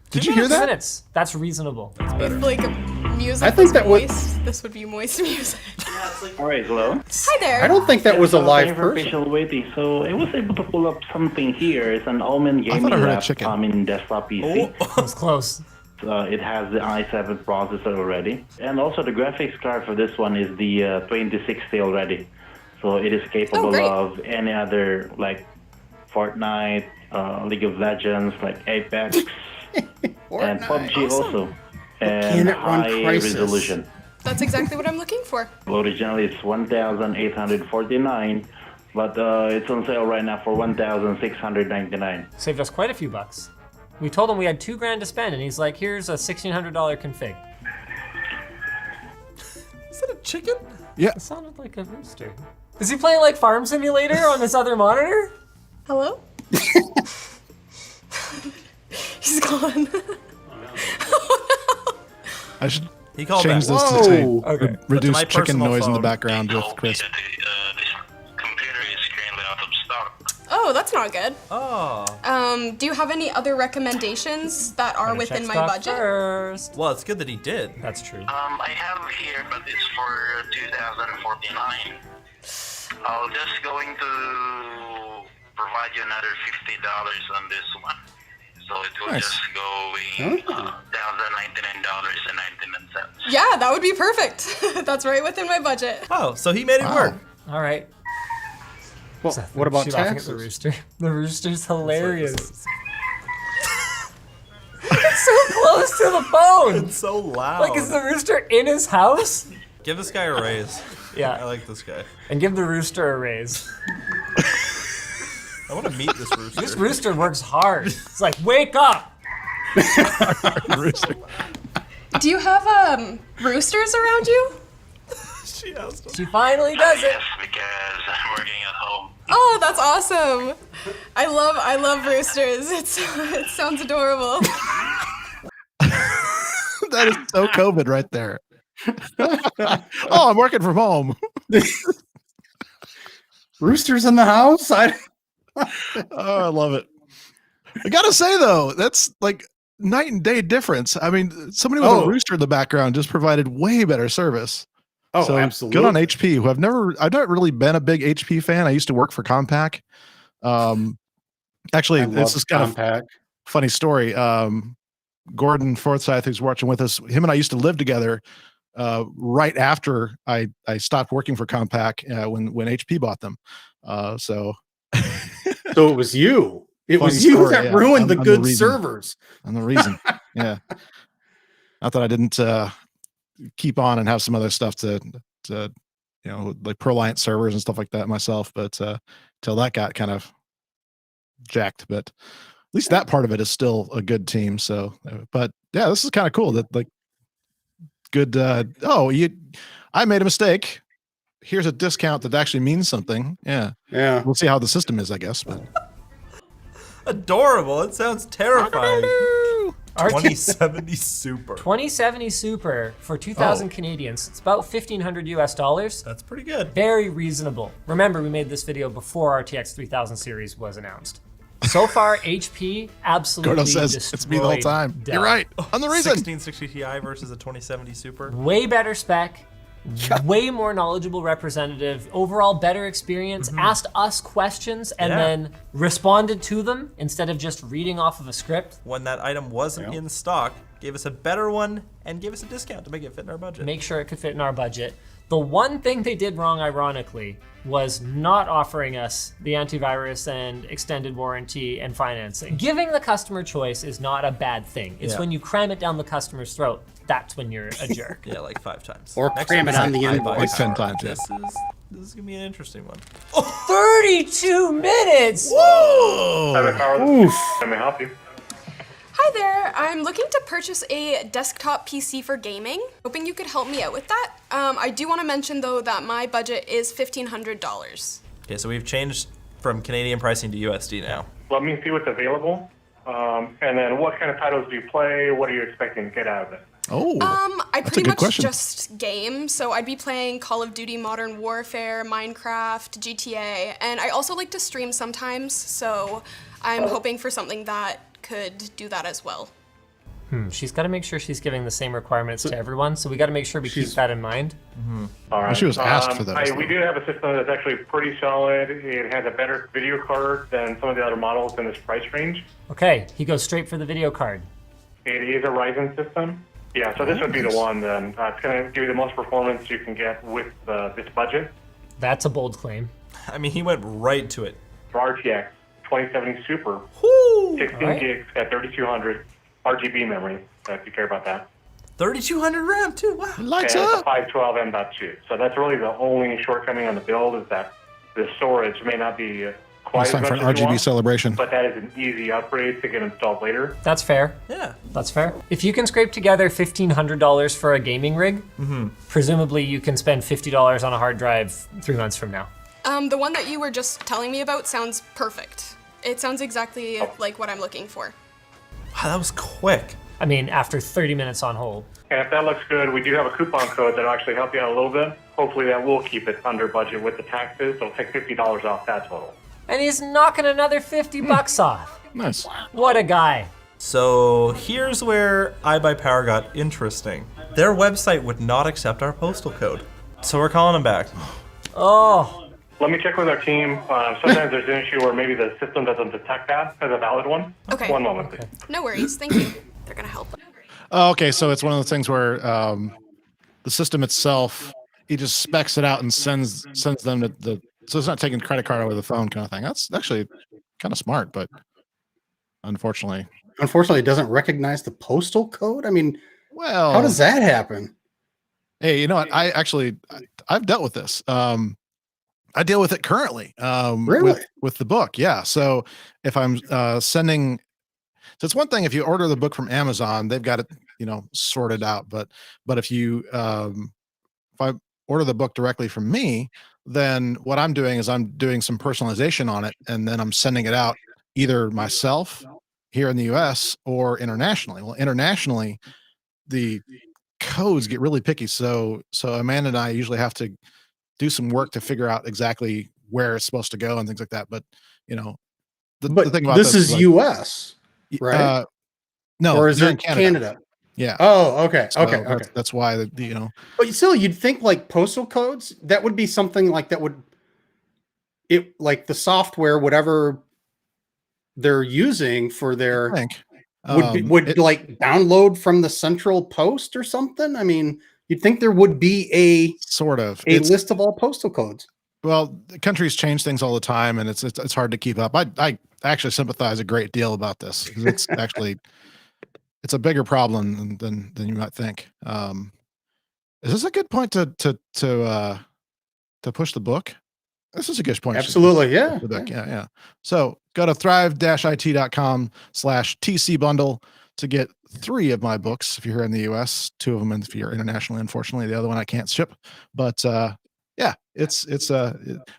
Did you hear 2 that? minutes. That's reasonable. With like music I think that's that would- moist, this would be moist music. All right, hello. Hi there. I don't think that was a live Thank you for person. patiently waiting. So I was able to pull up something here. It's an Omen I gaming thought I heard a laptop chicken. in desktop PC. It's close. It has the i7 processor already. And also the graphics card for this one is the 2060 already. So it is capable great. of any other like Fortnite, League of Legends, like Apex, and PUBG also. Can And it run high Crisis? resolution. That's exactly what I'm looking for. Originally it's 1,849, but it's on sale right now for 1,699. Saved us quite a few bucks. We told him we had $2,000 to spend, and he's like, "Here's a $1,600 config." Is that a chicken? Yeah. It sounded like a rooster. Is he playing like Farm Simulator on this other monitor? Hello? He's gone. I should He called change back. this to say Okay. reduce my chicken personal noise in the phone. background with Krisp. Oh, that's not good. Oh. Do you have any other recommendations that are Check within my stock budget? First. Well, it's good that he did. That's true. I have here, but it's for 2049. I'll just going to provide you another $50 on this one. So it will just going down to $99.99. Yeah, that would be perfect. That's right within my budget. Oh, so he made it work. All right. Well, what about She's laughing at the taxes? rooster. The rooster's hilarious. It's so close to the phone. It's so loud. Like, is the rooster in his house? Give this guy a raise. Yeah. I like this guy. And give the rooster a raise. I want to meet this rooster. This rooster works hard. It's like, wake up. Rooster. Do you have roosters around you? She asked him. She finally does it. Yes, because I'm working at home. Oh, that's awesome. I love roosters. It sounds adorable. That is so COVID right there. Oh, I'm working from home. Roosters in the house? Oh, I love it. I gotta say though, that's like night and day difference. I mean, somebody with a rooster in the background just provided way better service. Oh, So absolutely. good on HP, who I've not really been a big HP fan. I used to work for Compaq. Actually, this is kind of funny story. Gordon Forsyth, who's watching with us, him and I used to live together right after I stopped working for Compaq when HP bought them. So it was you. It was funny you story, that ruined the I'm good reason. servers. I'm the reason. Yeah. Not that I didn't keep on and have some other stuff to like ProLiant servers and stuff like that myself, but till that got kind of jacked. But at least that part of it is still a good team. So, but yeah, this is kind of cool that like good. I made a mistake. Here's a discount that actually means something. Yeah. Yeah. We'll see how the system is, I guess. But adorable. It sounds terrifying. 2070 Super. 2070 Super for 2,000 Canadians. It's about $1,500 US. That's pretty good. Very reasonable. Remember, we made this video before RTX 3000 series was announced. So far, HP absolutely Gordo says it's me the whole time. Dell. You're right. I'm the reason. 1660 Ti versus a 2070 Super. Way better spec. Way more knowledgeable representative, overall better experience, asked us questions and then responded to them instead of just reading off of a script. When that item wasn't in stock, gave us a better one and gave us a discount to make it fit in our budget. Make sure it could fit in our budget. The one thing they did wrong, ironically, was not offering us the antivirus and extended warranty and financing. Giving the customer choice is not a bad thing. It's when you cram it down the customer's throat, that's when you're a jerk. Yeah, like 5 times. Or cram it on the invoice. Like 10 times, yeah. This is gonna be an interesting one. 32 minutes! Whoa! Let me help you. Hi there, I'm looking to purchase a desktop PC for gaming. Hoping you could help me out with that. I do want to mention though that my budget is $1,500. Okay, so we've changed from Canadian pricing to USD now. Let me see what's available. And then what kind of titles do you play? What are you expecting to get out of it? Oh, I that's a pretty good much question. just game, so I'd be playing Call of Duty Modern Warfare, Minecraft, GTA, and I also like to stream sometimes, so I'm hoping for something that could do that as well. She's got to make sure she's giving the same requirements to everyone, so we got to make sure we keep that in mind. All right. She was asked for those. We do have a system that's actually pretty solid. It has a better video card than some of the other models in this price range. Okay, he goes straight for the video card. It is a Ryzen system. Yeah, so this would be the one then. It's going to give you the most performance you can get with this budget. That's a bold claim. I mean, he went right to it. For RTX 2070 Super, 16 gigs at 3200 RGB memory, if you care about that. 3200 RAM too, wow. Lights and up. It's a 512M.2. So that's really the only shortcoming on the build is that the storage may not be quite It's as time for much an as you RGB want, celebration. but that is an easy upgrade to get installed later. That's fair. Yeah. That's fair. If you can scrape together $1,500 for a gaming rig, presumably you can spend $50 on a hard drive 3 months from now. The one that you were just telling me about sounds perfect. It sounds exactly like what I'm looking for. Wow, that was quick. I mean, after 30 minutes on hold. And if that looks good, we do have a coupon code that'll actually help you out a little bit. Hopefully that will keep it under budget with the taxes. It'll take $50 off that total. And he's knocking another 50 bucks off. Nice. What a guy. So here's where iBuyPower got interesting. Their website would not accept our postal code. So we're calling them back. Oh, Let me check with our team. Sometimes there's an issue where maybe the system doesn't detect that as a valid one. Okay. One moment, please. No worries. Thank you. They're gonna help. Oh, okay, so it's one of those things where the system itself, he just specs it out and sends them to the. So it's not taking credit card over the phone kind of thing. That's actually kind of smart, but unfortunately, it doesn't recognize the postal code. I mean, well, how does that happen? Hey, you know what? I've dealt with this. I deal with it currently. Really? With the book, yeah. So if I'm sending, so it's one thing if you order the book from Amazon, they've got it, sorted out. But if you if I order the book directly from me, then what I'm doing is I'm doing some personalization on it, and then I'm sending it out either myself here in the US or internationally. Well, internationally, the codes get really picky. So Amanda and I usually have to do some work to figure out exactly where it's supposed to go and things like that. But the thing about this is like, US, right? No, or is they're it in Canada? Yeah. Oh, okay. So Okay. That's why But still, you'd think like postal codes, that would be something like that would like the software, whatever they're using for their would like download from the central post or something. I mean, you'd think there would be a sort of list of all postal codes. Well, the countries change things all the time, and it's hard to keep up. I actually sympathize a great deal about this. It's actually it's a bigger problem than you might think. Is this a good point to push the book? This is a good point. Absolutely, yeah. Yeah. So go to thrive-it.com/TC bundle to get 3 of my books if you're here in the US, 2 of them if you're internationally. Unfortunately, the other one I can't ship. But yeah, it's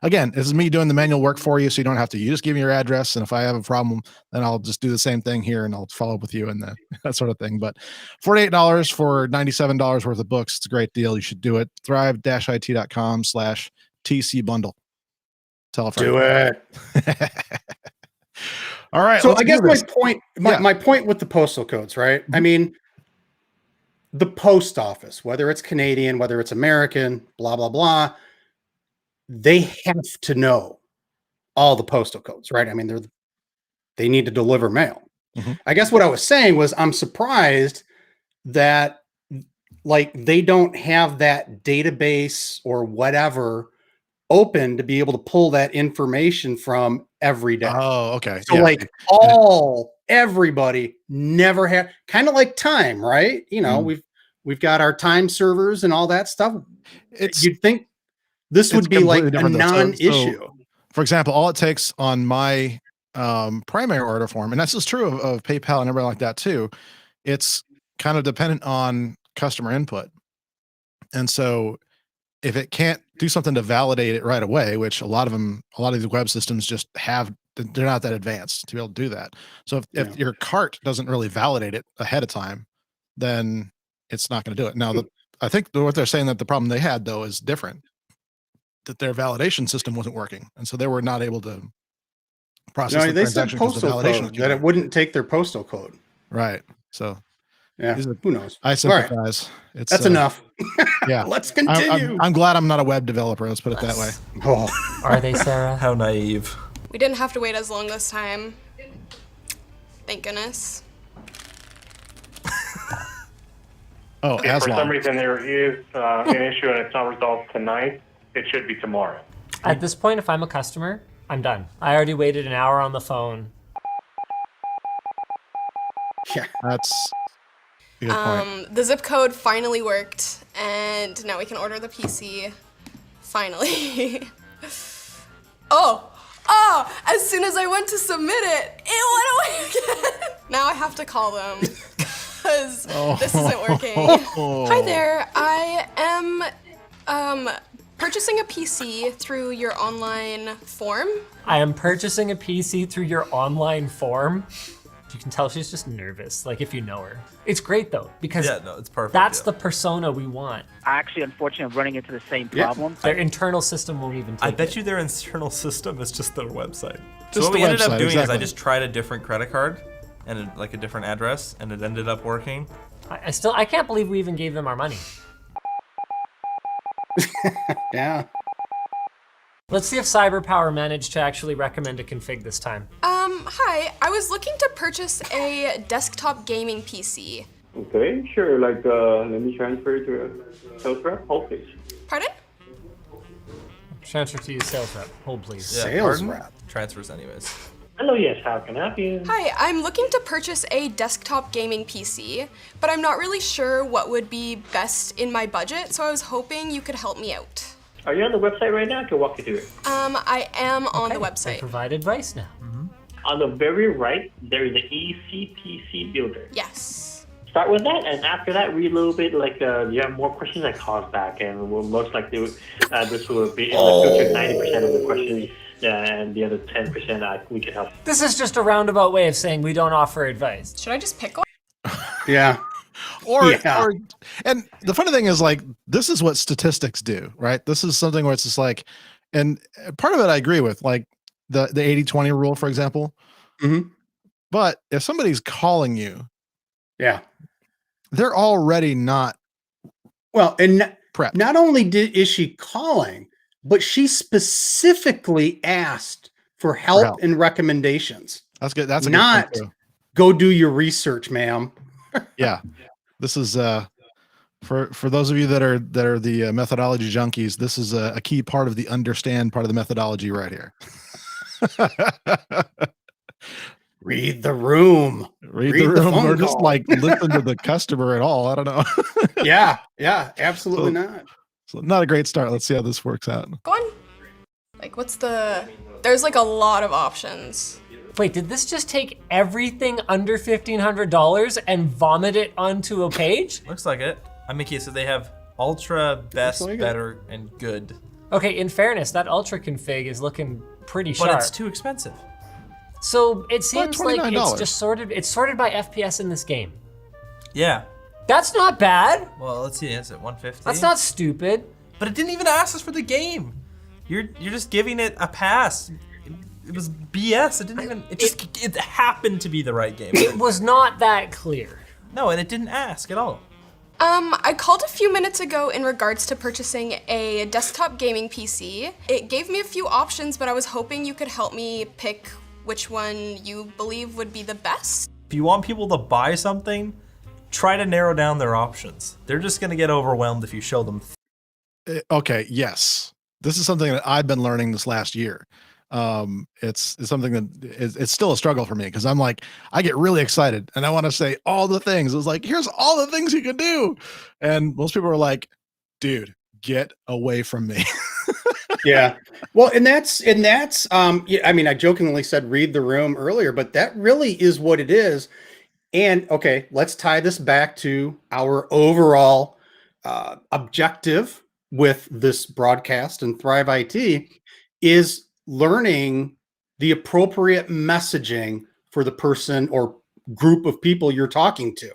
again, this is me doing the manual work for you, so you don't have to. You just give me your address, and if I have a problem, then I'll just do the same thing here, and I'll follow up with you and that sort of thing. But $48 for $97 worth of books, it's a great deal. You should do it. thrive-it.com/TC bundle. Tell a friend. Do it. All right. So I guess my point with the postal codes, right? Mm-hmm. I mean, the post office, whether it's Canadian, whether it's American, blah, blah, blah, they have to know all the postal codes, right? I mean, they need to deliver mail. Mm-hmm. I guess what I was saying was I'm surprised that like they don't have that database or whatever open to be able to pull that information from every day. Oh, okay. So like everybody never had, kind of like time, right? We've got our time servers and all that stuff. You'd think this would be like a non-issue. So, for example, all it takes on my primary order form, and that's just true of PayPal and everything like that too. It's kind of dependent on customer input. And so if it can't do something to validate it right away, which a lot of these web systems just have, they're not that advanced to be able to do that. So if your cart doesn't really validate it ahead of time, then it's not going to do it. Now, I think what they're saying that the problem they had though is different, that their validation system wasn't working. And so they were not able to process the they said transaction because the postal validation code, that it wouldn't take their postal code. Right. So yeah, who knows? I sympathize. Right. That's enough. Yeah. Let's continue. I'm glad I'm not a web developer. Let's put it that way. Oh. Are they, Sarah? How naive. We didn't have to wait as long this time. Thank goodness. Oh, if for some reason there is an issue and it's not resolved tonight, it should be tomorrow. At this point, if I'm a customer, I'm done. I already waited an hour on the phone. Yeah, that's a good point. The zip code finally worked, and now we can order the PC. Finally. Oh, as soon as I went to submit it, it went away again. Now I have to call them because this isn't working. Hi there, I am purchasing a PC through your online form. I am purchasing a PC through your online form. You can tell she's just nervous, like if you know her. It's great though, because it's perfect. That's the persona we want. Actually, unfortunately, I'm running into the same problem. Their internal system won't even take I bet it. you their internal system is just their website. Just so what the we ended up website, doing is exactly. I just tried a different credit card and like a different address, and it ended up working. I can't believe we even gave them our money. Yeah. Let's see if CyberPower managed to actually recommend a config this time. Hi. I was looking to purchase a desktop gaming PC. Okay, sure. Like, let me transfer to a sales rep. Hold, please. Pardon? Transfer to you, sales rep. Hold, please. Yeah, Sales pardon? rep. Transfers anyways. Hello, yes. How can I help you? Hi, I'm looking to purchase a desktop gaming PC, but I'm not really sure what would be best in my budget, so I was hoping you could help me out. Are you on the website right now? I can walk you through it. I am on the They website. provide advice now. On the very right, there is an ECPC builder. Yes. Start with that, and after that, read a little bit. Like, you have more questions like cause back, and we'll most likely this will be filter 90% of the questions, and the other 10% we can help. This is just a roundabout way of saying we don't offer advice. Should I just pick one? Yeah. Or and the funny thing is, like, this is what statistics do, right? This is something where it's just like, and part of it I agree with, like the 80-20 rule, for example. Mm-hmm. But if somebody's calling you, yeah, they're already not well, and prepped. Not only is she calling, but she specifically asked for help and recommendations. That's good. That's a not good point, go do your research, ma'am. Yeah, this is for those of you that are the methodology junkies. This is a key part of the understand part of the methodology right here. Read the room. Read the room, or just like listen to the customer at all. I don't know. yeah, absolutely not. So not a great start. Let's see how this works out. Go on. Like, there's like a lot of options. Wait, did this just take everything under $1,500 and vomit it onto a page? Looks like it. I mean, okay, so they have ultra, best, better, and good. Okay, in fairness, that ultra config is looking pretty sharp. But it's too expensive. So it seems like $29. it's just sorted by FPS in this game. Yeah. That's not bad. Well, let's see. Is it 150? That's not stupid. But it didn't even ask us for the game. You're just giving it a pass. It was BS. It didn't even. It happened to be the right game. It was not that clear. No, and it didn't ask at all. I called a few minutes ago in regards to purchasing a desktop gaming PC. It gave me a few options, but I was hoping you could help me pick which one you believe would be the best. If you want people to buy something, try to narrow down their options. They're just gonna get overwhelmed if you show them. Okay, yes. This is something that I've been learning this last year. It's something that it's still a struggle for me because I'm like, I get really excited and I want to say all the things. It was like, here's all the things you can do. And most people are like, dude, get away from me. Yeah. Well, and that's I mean, I jokingly said read the room earlier, but that really is what it is. And okay, let's tie this back to our overall objective with this broadcast and Thrive IT is learning the appropriate messaging for the person or group of people you're talking to.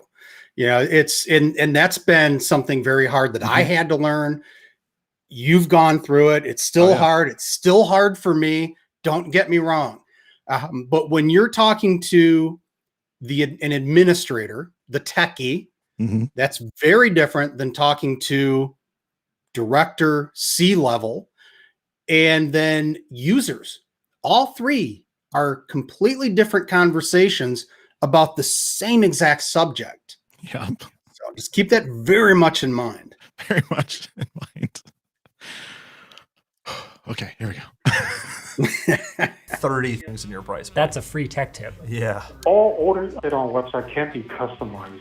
You know, it's and that's been something very hard that I had to learn. You've gone through it. It's still hard. It's still hard for me. Don't get me wrong. But when you're talking to an administrator, the techie, that's very different than talking to director, C-level, and then users. All three are completely different conversations about the same exact subject. Yeah. So just keep that very much in mind. Very much in mind. Okay, here we go. 30 things in your price. That's a free tech tip. Yeah. All orders that are on website can be customized.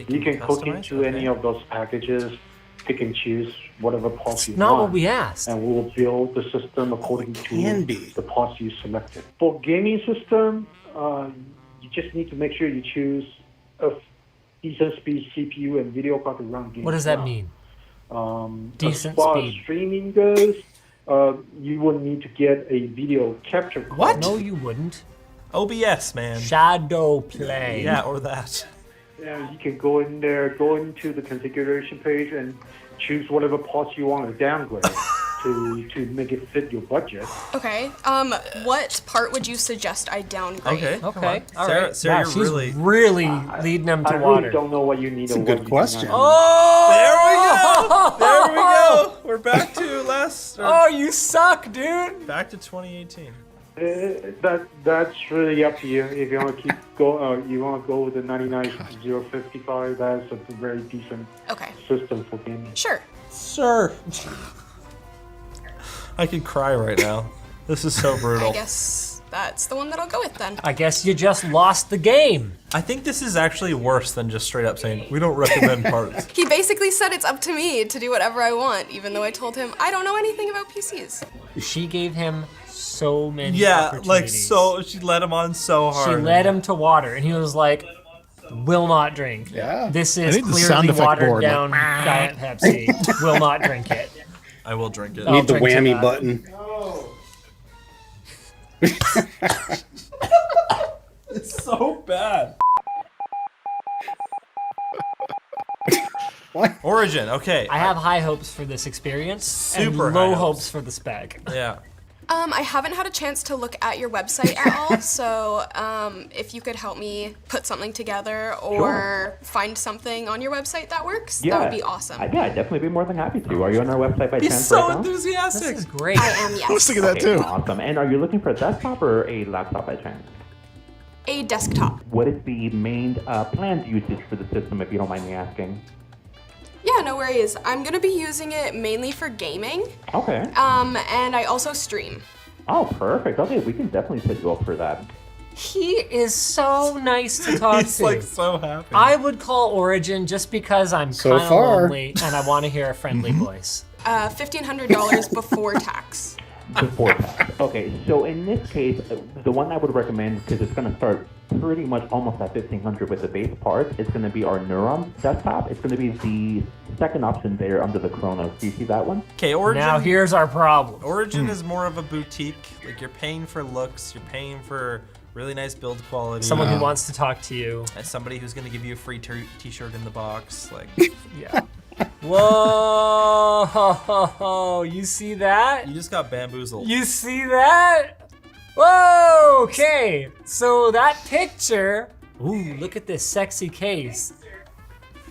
You can hook into any of those packages, pick and choose whatever parts you want. Not what we asked. And we will build the system according to the parts you selected. For gaming system, you just need to make sure you choose a decent speed CPU and video card to run games. What does that mean? Decent as far speed. As streaming goes, you will need to get a video capture card. What? No, you wouldn't. OBS, man. Shadow play. Yeah, or that. Yeah, you can go in there, go into the configuration page and choose whatever parts you want to downgrade to make it fit your budget. Okay. What part would you suggest I downgrade? Okay. All Sarah, right. Sarah, Wow, you're she's really leading them to I water. really don't know what you need. That's a good question. Oh, there we go. There we go. We're back to last West? Or Oh, you suck, dude. back to 2018. That's really up to you. If you want to you want to go with the 99055. That's a very decent system for gaming. Sure. Sir. I could cry right now. This is so brutal. I guess that's the one that I'll go with then. I guess you just lost the game. I think this is actually worse than just straight up saying, we don't recommend parts. He basically said it's up to me to do whatever I want, even though I told him I don't know anything about PCs. She gave him so many Yeah, like opportunities. she led him on so hard. She led him to water, and he was like, will not drink. Yeah. This I is need the sound clearly effect watered board, down Diet Pepsi. Will not drink it. I will drink it. I'll Need the drink to whammy that. button. It's so bad. What? Origin, okay. I have high hopes for this experience Super and low high hopes hopes. for the spec. Yeah. I haven't had a chance to look at your website at all, so if you could help me put something together or find something on your website that works, that would be awesome. Yeah, I'd definitely be more than happy to. Are you on our website by He's chance so right now? enthusiastic. This is great. I am, yes. I was thinking that too. Awesome. And are you looking for a desktop or a laptop by chance? A desktop. What is the main planned usage for the system, if you don't mind me asking? Yeah, no worries. I'm gonna be using it mainly for gaming, Okay. and I also stream. Oh, perfect. Okay, we can definitely set you up for that. He is so nice to talk He's to. like so happy. I would call Origin just because I'm So kind of far. lonely and I want to hear a friendly voice. $1,500 before tax. Before tax. Okay, so in this case, the one I would recommend, because it's going to start pretty much almost at 1,500 with the base parts, it's going to be our Neuron desktop. It's going to be the second option there under the Chronos. Do you see that one? Okay, Origin. Now here's our problem. Origin is more of a boutique. Like you're paying for looks, you're paying for really nice build quality. Someone who wants to talk to you. And somebody who's gonna give you a free t-shirt in the box. Like, Yeah. Whoa! You see that? you just got bamboozled. You see that? Whoa! Okay, so that picture. Ooh, look at this sexy case.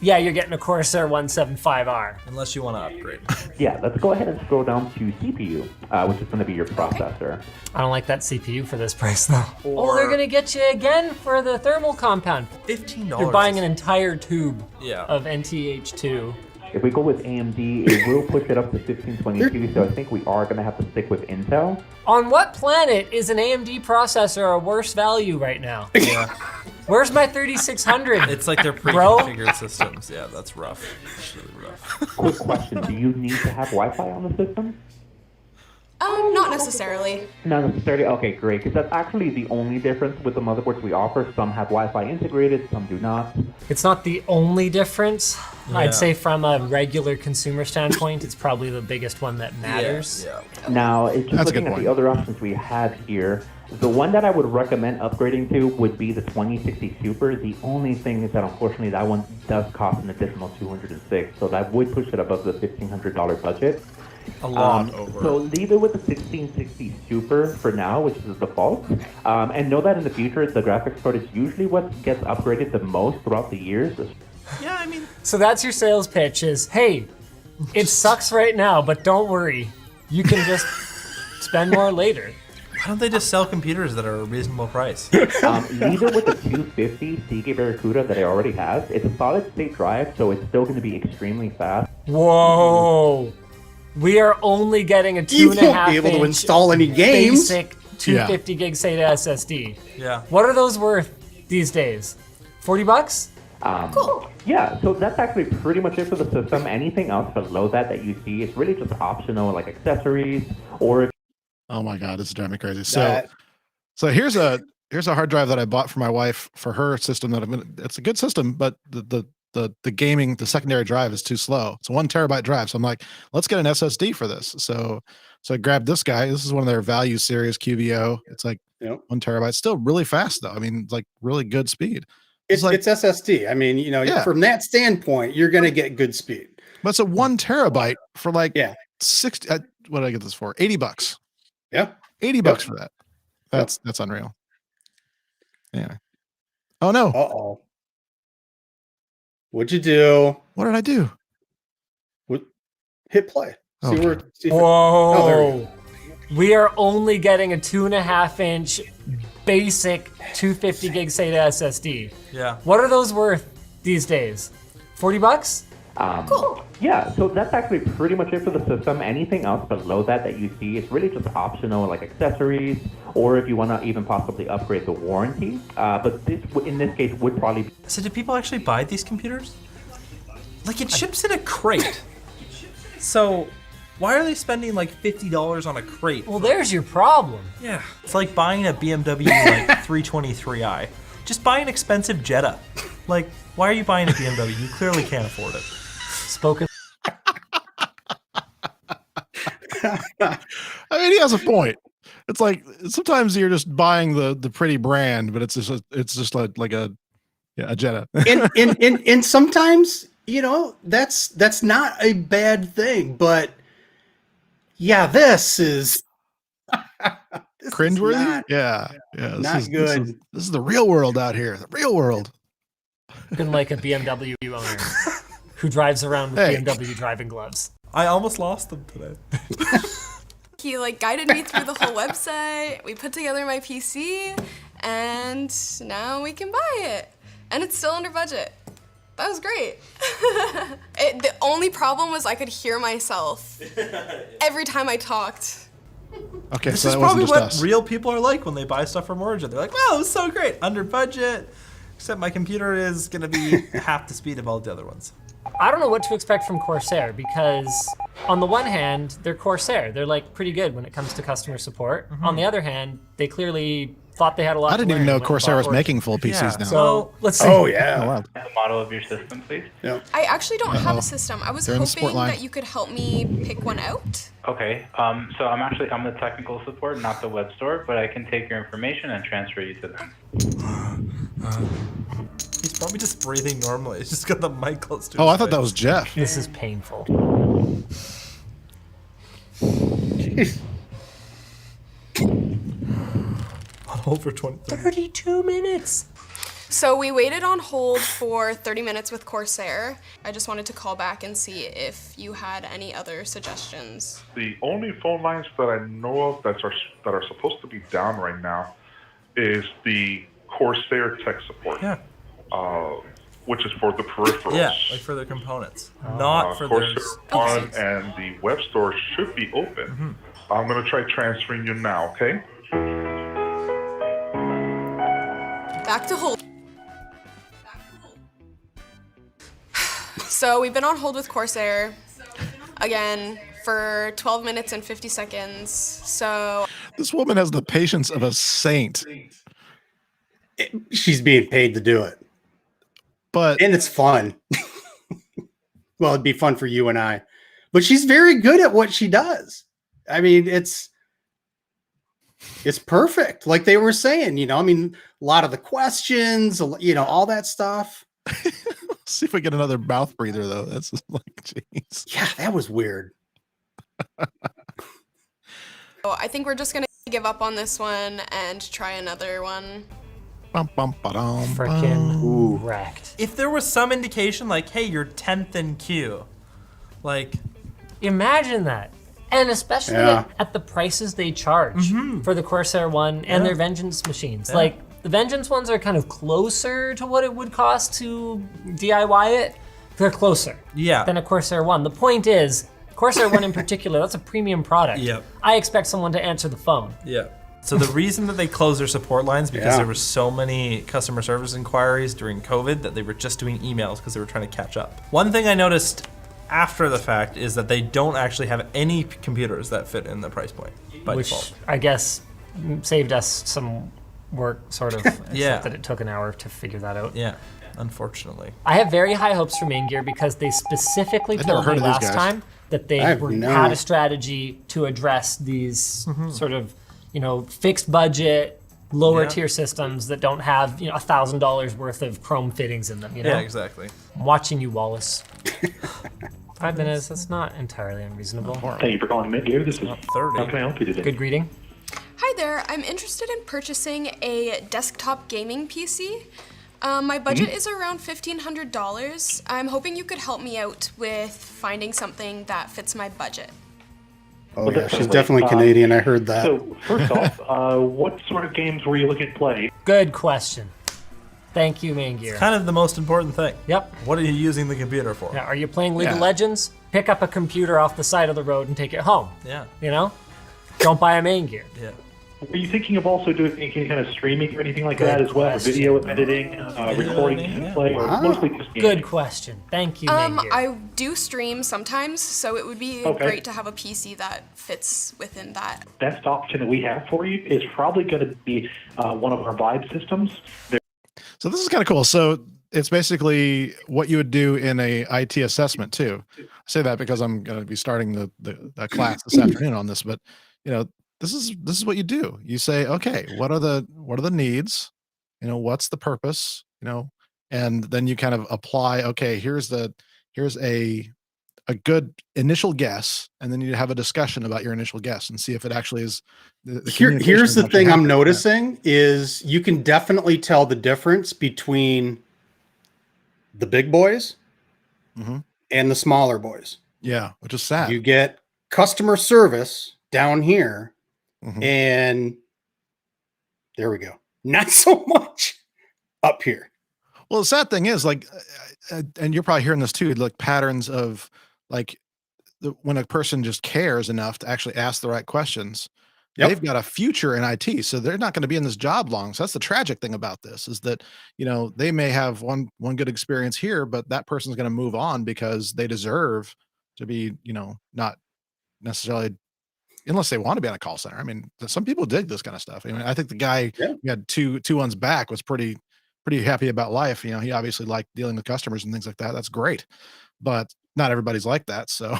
Yeah, you're getting a Corsair 175R. Unless you want to upgrade. Yeah, let's go ahead and scroll down to CPU, which is going to be your processor. I don't like that CPU for this price though. Or- Oh, they're gonna get you again for the thermal compound. $15. You're buying an entire tube Yeah. of NTH2. If we go with AMD, it will push it up to 1522, so I think we are going to have to stick with Intel. On what planet is an AMD processor a worse value right now? Yeah. Where's my 3600? It's like their Bro? pre-configured systems. Yeah, that's rough. It's really rough. Quick question, do you need to have Wi-Fi on the system? Not necessarily. Not necessarily. Okay, great. Because that's actually the only difference with the motherboards we offer. Some have Wi-Fi integrated, some do not. It's not the only difference. Yeah. I'd say from a regular consumer standpoint, it's probably the biggest one that matters. Yeah. Now, it's just That's a looking good at point. the other options we have here. The one that I would recommend upgrading to would be the 2060 Super. The only thing is that unfortunately that one does cost an additional $206, so that would push it above the $1,500 budget. A lot over. So leave it with the 1660 Super for now, which is the default. And know that in the future, the graphics card is usually what gets upgraded the most throughout the years. Yeah, I mean, So that's your sales pitch is, hey, it sucks right now, but don't worry. You can just spend more later. why don't they just sell computers that are a reasonable price? Leave it with the 250 Seagate Barracuda that I already have. It's a solid state drive, so it's still going to be extremely fast. Whoa. We are only getting a You 2.5 won't be able to inch install any games. basic 250 gig SATA SSD. Yeah. What are those worth these days? 40 bucks? Yeah, so that's actually pretty much it for the system. Anything else below that you see is really just optional, like accessories or. Oh my god, it's driving me crazy. So That- so here's a hard drive that I bought for my wife for her system that it's a good system, but the gaming, the secondary drive is too slow. It's a 1 terabyte drive. So I'm like, let's get an SSD for this. So I grabbed this guy. This is one of their value series QVO. It's like 1 terabyte, still really fast though. I mean, like really good speed. It's SSD. I mean, Yeah. from that standpoint, you're going to get good speed. But it's a 1 terabyte for like 60. What did I get this for? $80. Yeah. $80 for that. That's unreal. Yeah. Oh no. Uh-oh. What'd you do? What did I do? Hit play. See where, see if Whoa. Oh, there we go. We are only getting a 2.5-inch basic 250 gig SATA SSD. Yeah. What are those worth these days? $40? Cool. Yeah, so that's actually pretty much it for the system. Anything else below that you see is really just optional, like accessories, or if you want to even possibly upgrade the warranty. But this, in this case, would probably be... So do people actually buy these computers? Like, it ships in a crate. So why are they spending like $50 on a crate? Well, there's your problem. Yeah. It's like buying a BMW like 323i. Just buy an expensive Jetta. Like, why are you buying a BMW? You clearly can't afford it. Spoken. I mean, he has a point. It's like sometimes you're just buying the pretty brand, but it's just like a Jetta. and sometimes, you know, that's not a bad thing, but yeah, this is cringeworthy. Yeah, not good. This is the real world out here. The real world. Looking like a BMW owner who drives around with BMW driving gloves. I almost lost them today. He like guided me through the whole website. We put together my PC, and now we can buy it. And it's still under budget. That was great. The only problem was I could hear myself every time I talked. Okay, This so is that probably wasn't just what us. real people are like when they buy stuff from Origin. They're like, wow, it was so great, under budget, except my computer is going to be half the speed of all the other ones. I don't know what to expect from Corsair because on the one hand, they're Corsair. They're like pretty good when it comes to customer support. On the other hand, they clearly thought they had a lot I didn't even know Corsair was making full PCs now. So let's see. Oh, wow. The model of your system, please. Yeah. I actually don't have a system. I was They're in the support hoping line. that you could help me pick one out. Okay. So I'm the technical support, not the web store, but I can take your information and transfer you to them. He's probably just breathing normally. He's just got the mic close to Oh, his I thought that face. was Jeff. This is painful. On hold for 32 minutes. So we waited on hold for 30 minutes with Corsair. I just wanted to call back and see if you had any other suggestions. The only phone lines that I know of that are supposed to be down right now is the Corsair tech support. Yeah. Which is for the peripherals. Yeah, like for their components, not for Corsair their on and the web store should be open. I'm gonna try transferring you now, okay? Back to hold. So we've been on hold with Corsair again for 12 minutes and 50 seconds. So This woman has the patience of a saint. She's being paid to do it. And it's fun. Well, it'd be fun for you and I. But she's very good at what she does. I mean, it's perfect. Like they were saying, you know, I mean, a lot of the questions, you know, all that stuff. See if we get another mouth breather though. That's just like, jeez. Yeah, that was weird. So I think we're just gonna give up on this one and try another one. Frickin' wrecked. If there was some indication, like, hey, you're 10th in queue, like, imagine that. And especially at the prices they charge for the Corsair one and their Vengeance machines. Yeah. Like, the Vengeance ones are kind of closer to what it would cost to DIY it. They're closer than a Corsair one. The point is, Corsair one in particular, that's a premium product. Yep. I expect someone to answer the phone. yeah. So the reason that they closed their support lines because there were so many customer service inquiries during COVID that they were just doing emails because they were trying to catch up. One thing I noticed after the fact is that they don't actually have any computers that fit in the price point by Which default. I guess saved us some work, sort of. Except Yeah. that it took an hour to figure that out. Yeah, unfortunately. I have very high hopes for Main Gear because they specifically I'd never told me heard of these last guys. time that they had a strategy to address these sort of, you know, fixed budget, lower tier systems that don't have, you know, $1,000 worth of chrome fittings in them, you know? Yeah, exactly. I'm watching you, Wallace. 5 minutes, that's not entirely unreasonable. Thank you for calling Mid-Gear. This is 30. How can I help you today? Good greeting. Hi there, I'm interested in purchasing a desktop gaming PC. My budget is around $1,500. I'm hoping you could help me out with finding something that fits my budget. Oh, yeah, she's definitely Canadian. I heard that. So, first off, what sort of games were you looking to play? Good question. Thank you, Main Gear. Kind of the most important thing. Yep. What are you using the computer for? Yeah, are you playing League of Legends? Pick up a computer off the side of the road and take it home. Yeah. You know? Don't buy a Main Gear. Yeah. Were you thinking of also doing any kind of streaming or anything like that as well? Video editing, recording, play, or mostly just gaming? Good question. Thank you, Main Gear. I do stream sometimes, so it would be great to have a PC that fits within that. Best option that we have for you is probably going to be one of our Vibe systems. So this is kind of cool. So it's basically what you would do in a IT assessment too. I say that because I'm going to be starting the class this afternoon on this, but you know, this is what you do. You say, okay, what are the needs? You know, what's the purpose? You know, and then you kind of apply. Okay, here's a good initial guess, and then you have a discussion about your initial guess and see if it actually is. Here's the thing I'm noticing is you can definitely tell the difference between the big boys and the smaller boys. Yeah, which is sad. You get customer service down here. And there we go. Not so much up here. Well, the sad thing is, like, and you're probably hearing this too, like patterns of like when a person just cares enough to actually ask the right questions, they've got a future in IT. So they're not going to be in this job long. So that's the tragic thing about this is that, you know, they may have one good experience here, but that person's going to move on because they deserve to be, you know, not necessarily unless they want to be on a call center. I mean, some people dig this kind of stuff. I mean, I think the guy who had two ones back was pretty happy about life. You know, he obviously liked dealing with customers and things like that. That's great, but not everybody's like that. So,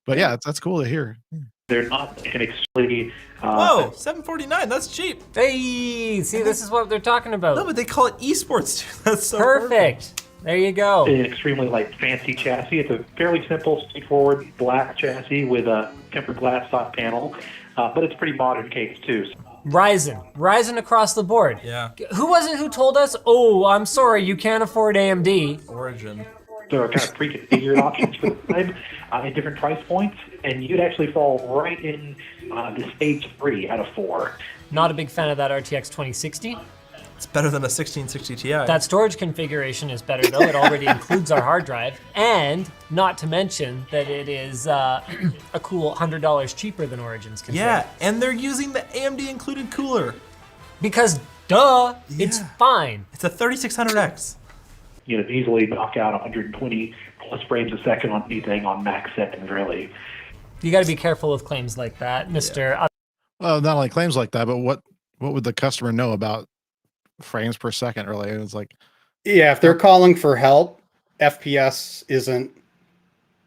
but yeah, that's cool to hear. They're not inexplicably. Whoa, $749. That's cheap. Hey, see, this is what they're talking about. No, but they call it esports too. That's so perfect. There you go. An extremely fancy chassis. It's a fairly simple, straightforward black chassis with a tempered glass top panel, but it's pretty modern case too. Ryzen across the board. Yeah. Who was it who told us? Oh, I'm sorry, you can't afford AMD. Origin. There are kind of pre-configured options for the time at different price points, and you'd actually fall right in the stage 3 out of 4. Not a big fan of that RTX 2060. It's better than a 1660 Ti. That storage configuration is better though. It already includes our hard drive, and not to mention that it is a cool $100 cheaper than Origin's. Yeah, and they're using the AMD included cooler. Because duh, it's fine. It's a 3600X. You know, easily knock out 120 plus frames a second on anything on max settings, really. You got to be careful with claims like that, Mr. Well, not only claims like that, but what would the customer know about frames per second? Really, it's like, yeah, if they're calling for help, FPS isn't.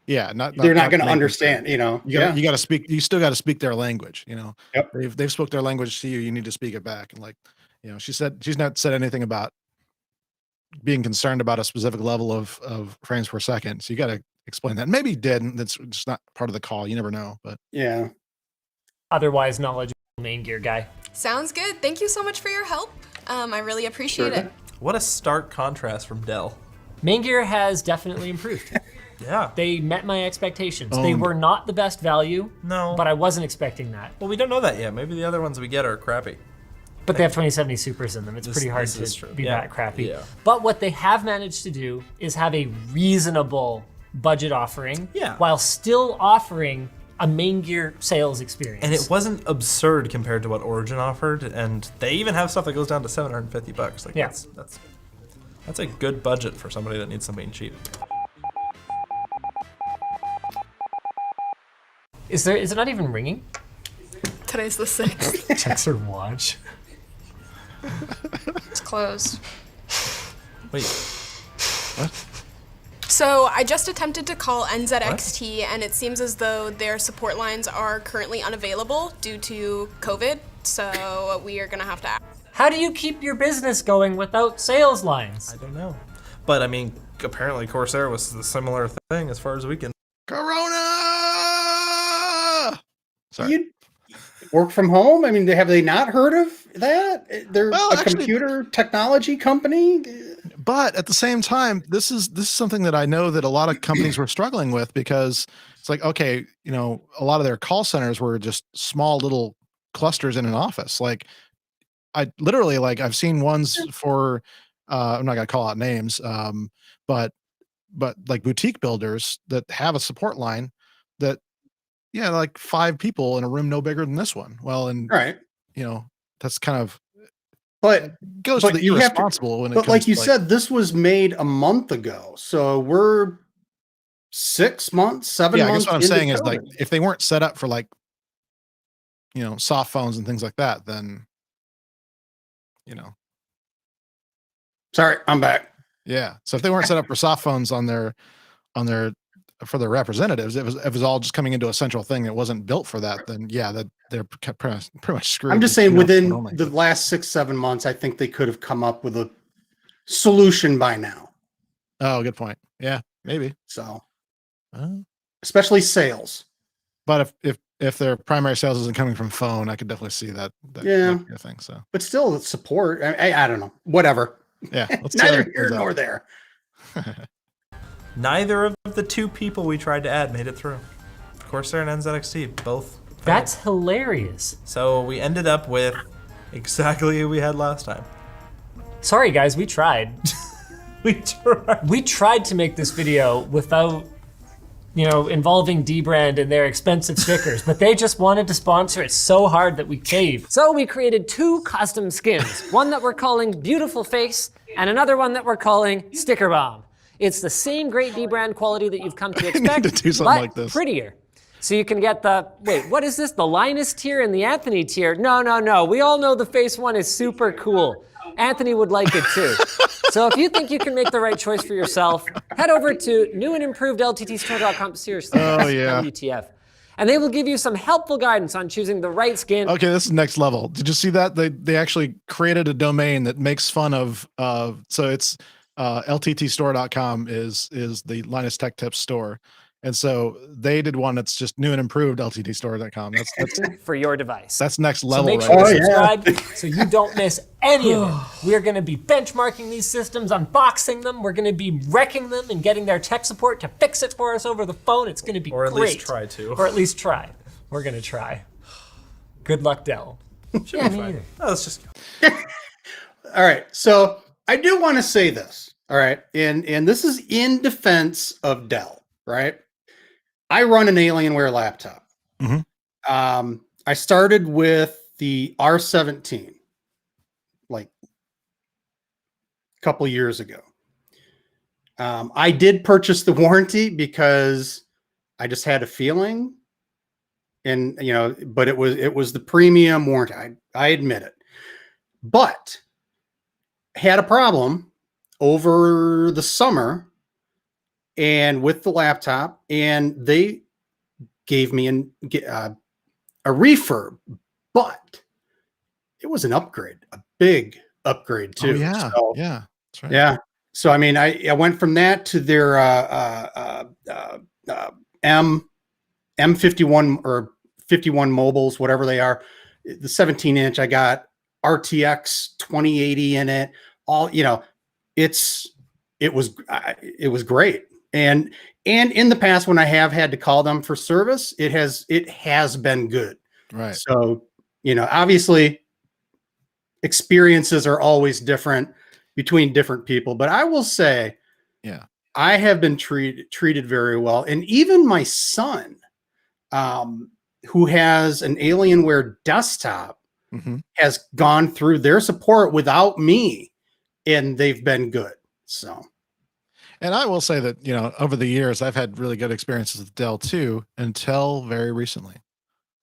Yeah, they're not going to understand. You know, you got to speak. You still got to speak their language. You know, they've spoke their language to you. You need to speak it back. And like, you know, she's not said anything about being concerned about a specific level of frames per second. So you got to explain that. Maybe you did, and that's just not part of the call. You never know, but yeah. Otherwise knowledgeable Main Gear guy. Sounds good. Thank you so much for your help. I really appreciate it. What a stark contrast from Dell. Main Gear has definitely improved. Yeah. They met my expectations. They were not the best value. No. But I wasn't expecting that. Well, we don't know that yet. Maybe the other ones we get are crappy. But they have 2070 Supers in them. It's pretty hard to be that crappy. Yeah. But what they have managed to do is have a reasonable budget offering while still offering a Main Gear sales experience. And it wasn't absurd compared to what Origin offered, and they even have stuff that goes down to $750. Like that's a good budget for somebody that needs something cheap. Is it not even ringing? Today's the 6th. Checks her watch. It's closed. Wait. What? So I just attempted to call NZXT, and it seems as though their support lines are currently unavailable due to COVID. So we are gonna have to ask. How do you keep your business going without sales lines? I don't know. But I mean, apparently Corsair was a similar thing as far as we can. Corona. Sorry. You work from home? I mean, have they not heard of that? They're computer technology company. But at the same time, this is something that I know that a lot of companies were struggling with because, It's like, okay, a lot of their call centers were just small little clusters in an office. Like I literally, like I've seen ones for, I'm not gonna call out names, but like boutique builders that have a support line that, yeah, like 5 people in a room no bigger than this one. Well, and right, that's kind of, but goes to the you have to, irresponsible when it but comes like you to, said, this was made a month ago, so we're 6 months, 7 yeah, I months. guess what I'm into saying is, COVID. like, if they weren't set up for, like, soft phones and things like that, then, Sorry, I'm back. yeah. So if they weren't set up for soft phones on their for their representatives, it was all just coming into a central thing that wasn't built for that, then yeah, that they're pretty much screwed. I'm just saying, within the last 6-7 months, I think they could have come up with a solution by now. Oh, good point. Yeah, maybe. So, especially sales. But if their primary sales isn't coming from phone, I could definitely see that Yeah. kind of thing. So, But still, it's support. I don't know. Whatever. yeah, let's Neither here nor there. Neither of the 2 people we tried to add made it through. Corsair and NZXT both failed. That's hilarious. So we ended up with exactly who we had last time. Sorry guys, we tried. We tried to make this video without, involving dbrand and their expensive stickers, but they just wanted to sponsor it so hard that we caved. So we created 2 custom skins, one that we're calling Beautiful Face and another one that we're calling Sticker Bomb. It's the same great dbrand quality that you've come to expect, to do something but like this. prettier. So you can get wait, what is this? The Linus tier and the Anthony tier? No. We all know the face one is super cool. Anthony would like it too. So if you think you can make the right choice for yourself, head over to new and improved LTTstore.com. Seriously, Oh, yeah. WTF. And they will give you some helpful guidance on choosing the right skin. Okay, this is next level. Did you see that? They actually created a domain that makes fun of, so it's LTTstore.com is the Linus Tech Tips store. And so they did one that's just new and improved LTTstore.com. That's for your device. That's next So level. make right sure to there. subscribe so you don't miss any of it. We are going to be benchmarking these systems, unboxing them. We're going to be wrecking them and getting their tech support to fix it for us over the phone. It's going to be Or at great. least try to. Or at least try. We're going to try. Good luck, Dell. Should be fine. Oh, let's just go. All right. So I do want to say this. All right. And this is in defense of Dell, right? I run an Alienware laptop. Mm-hmm. I started with the R17, like a couple years ago. I did purchase the warranty because I just had a feeling, and but it was the premium warranty. I admit it, but had a problem over the summer and with the laptop, and they gave me a refurb, but it was an upgrade, a big upgrade too. Oh, yeah, so, yeah, that's right. Yeah. So I mean, I went from that to their M51 or 51 mobiles, whatever they are. The 17-inch, I got RTX 2080 in it. All it was great. And in the past, when I have had to call them for service, it has been good. Right. So, obviously experiences are always different between different people, but I will say, yeah, I have been treated very well. And even my son, who has an Alienware desktop, mm-hmm. has gone through their support without me, and they've been good. So. And I will say that, over the years, I've had really good experiences with Dell too, until very recently.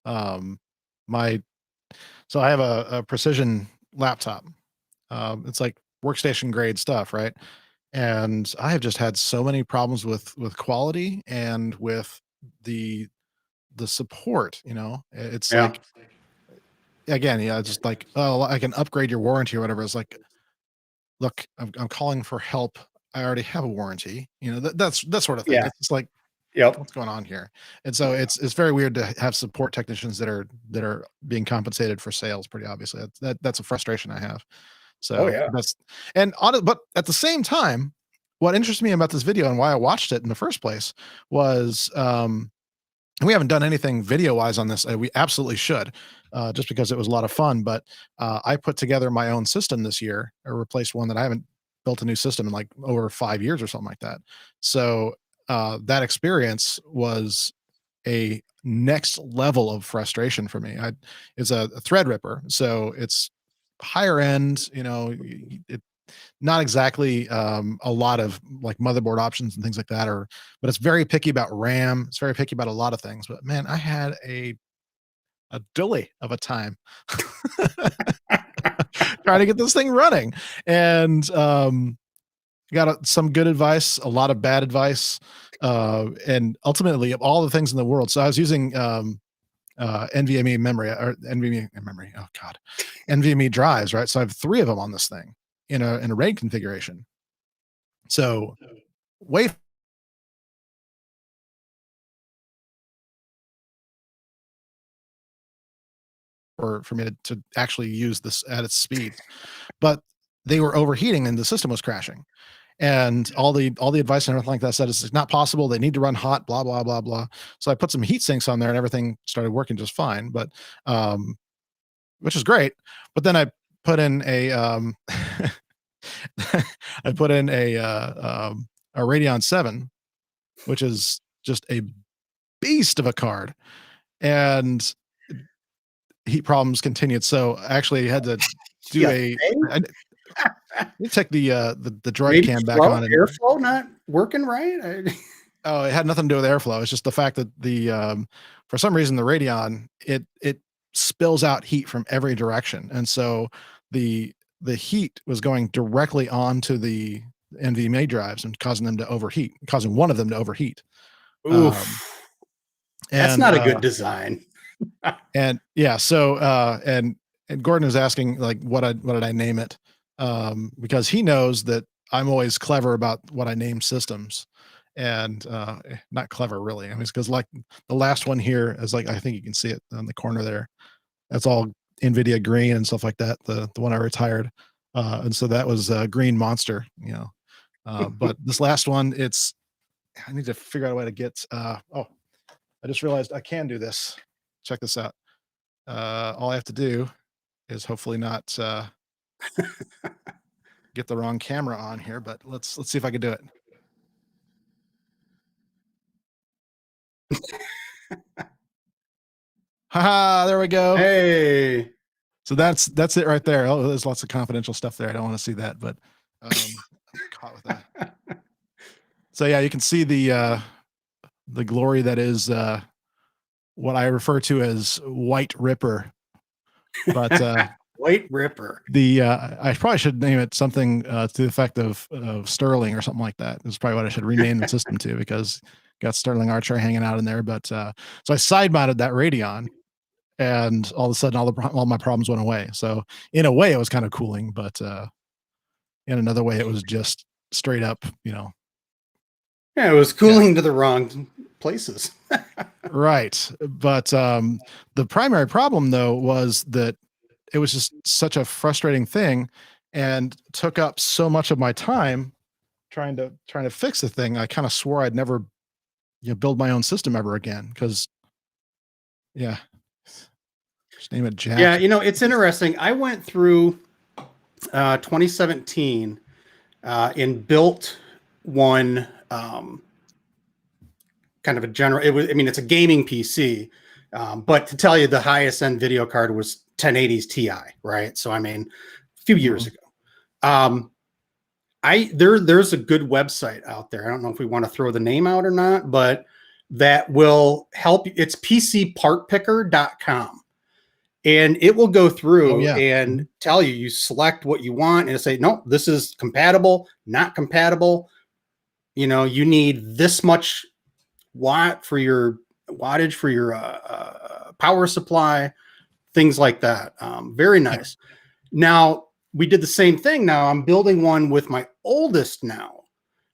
So I have a Precision laptop. It's like workstation grade stuff, right? And I have just had so many problems with quality and with the support. It's like, again, just like, oh, I can upgrade your warranty or whatever. It's like, look, I'm calling for help. I already have a warranty, that sort of thing. Yeah. It's just like, yep, what's going on here? And so it's very weird to have support technicians that are being compensated for sales. Pretty obviously, that's a frustration I have. So but at the same time, what interests me about this video and why I watched it in the first place was And we haven't done anything video wise on this. We absolutely should, just because it was a lot of fun. But I put together my own system this year, or replaced one that I haven't built a new system in like over 5 years or something like that. So that experience was a next level of frustration for me. It's a Threadripper, so it's higher end, it not exactly a lot of like motherboard options and things like that, but it's very picky about RAM. It's very picky about a lot of things. But man, I had a dilly of a time trying to get this thing running, and got some good advice, a lot of bad advice, and ultimately of all the things in the world. So I was using NVMe memory, or NVMe memory. Oh God, NVMe drives, right? So I have 3 of them on this thing in a RAID configuration. So way for me to actually use this at its speed, but they were overheating and the system was crashing. And all the advice and everything like that said it's not possible. They need to run hot, blah, blah, blah, blah. So I put some heat sinks on there and everything started working just fine, but which is great. But then I put in a I put in a Radeon 7, which is just a beast of a card, and heat problems continued. So I actually had to do you take the droid Maybe cam back on, and airflow not working right. Oh, it had nothing to do with airflow. It's just the fact that the for some reason the Radeon it spills out heat from every direction, and so the heat was going directly onto the NVMe drives and causing them to overheat, causing one of them to overheat. Oof. That's not a good design. And yeah, so and Gordon is asking like what did I name it? Because he knows that I'm always clever about what I name systems, and not clever really. I mean, it's because like the last one here is like, I think you can see it on the corner there. That's all NVIDIA green and stuff like that. The one I retired, and so that was Green Monster, but this last one, I need to figure out a way to get. Oh, I just realized I can do this. Check this out. All I have to do is hopefully not get the wrong camera on here, but let's see if I can do it. Haha, there we go. Hey. So that's it right there. Oh, there's lots of confidential stuff there. I don't want to see that, but I'm caught with that. So yeah, you can see the glory that is what I refer to as White Ripper. But White Ripper. I probably should name it something to the effect of Sterling or something like that. Is probably what I should rename the system to, because got Sterling Archer hanging out in there. But so I side mounted that Radeon, and all of a sudden all my problems went away. So in a way it was kind of cooling, but in another way it was just straight up, Yeah, it was cooling to the wrong places. Right. But the primary problem though was that it was just such a frustrating thing and took up so much of my time trying to fix the thing. I kind of swore I'd never build my own system ever again, because just name it Jack. Yeah, it's interesting. I went through 2017 and built one kind of a general. It's a gaming PC, but to tell you, the highest end video card was 1080s Ti, right? So a few years ago. There's a good website out there. I don't know if we want to throw the name out or not, but that will help you. It's pcpartpicker.com. And it will go through and tell you select what you want, and it'll say, no, this is compatible, not compatible. You need this much wattage for your power supply, things like that. Very nice. Now, we did the same thing. Now I'm building one with my oldest now.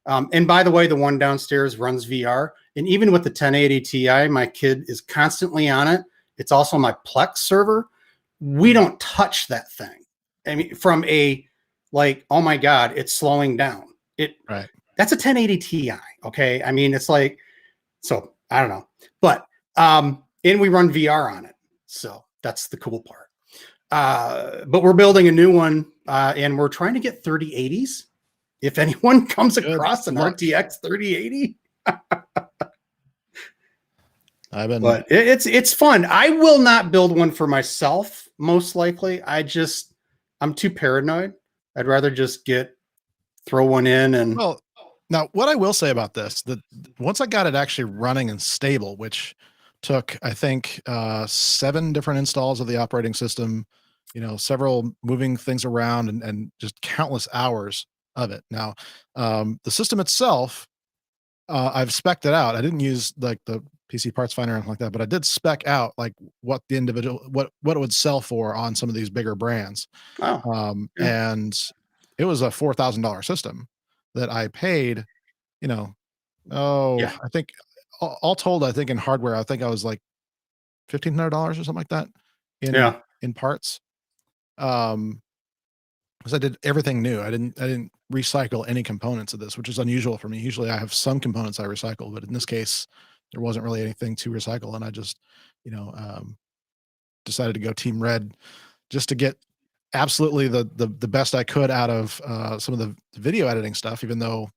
And by the way, the one downstairs runs VR. And even with the 1080 Ti, my kid is constantly on it. It's also my Plex server. We don't touch that thing. From oh my God, it's slowing down. That's a 1080 Ti. Okay. It's like, so I don't know. But And we run VR on it. So that's the cool part. But we're building a new one, and we're trying to get 3080s. If anyone comes across an RTX 3080, but it's fun. I will not build one for myself, most likely. I'm too paranoid. I'd rather just throw one in and. Well, now what I will say about this, that once I got it actually running and stable, which took, I think, 7 different installs of the operating system, several moving things around and just countless hours of it. Now, the system itself, I've spec'd it out. I didn't use like the PC parts finder or anything like that, but I did spec out like what the individual, what it would sell for on some of these bigger brands. And it was a $4,000 system that I paid, I think all told, I think in hardware, I think I was like $1,500 or something like that in parts. Because I did everything new. I didn't recycle any components of this, which is unusual for me. Usually I have some components I recycle, but in this case, there wasn't really anything to recycle. And I just, decided to go Team Red just to get absolutely the best I could out of some of the video editing stuff, even though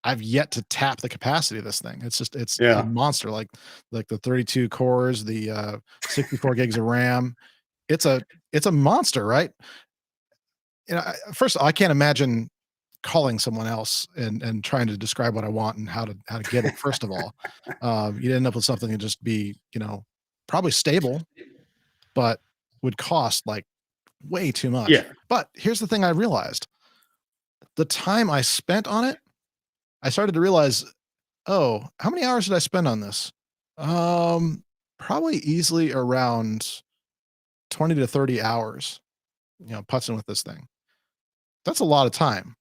I've yet to tap the capacity of this thing. It's a monster, like the 32 cores, the 64 gigs of RAM. It's a monster, right? First of all, I can't imagine calling someone else and trying to describe what I want and how to get it. First of all, you'd end up with something that just be, probably stable, but would cost like way too much. Yeah. But here's the thing I realized. The time I spent on it, I started to realize, how many hours did I spend on this? Probably easily around 20 to 30 hours, putzing with this thing. That's a lot of time.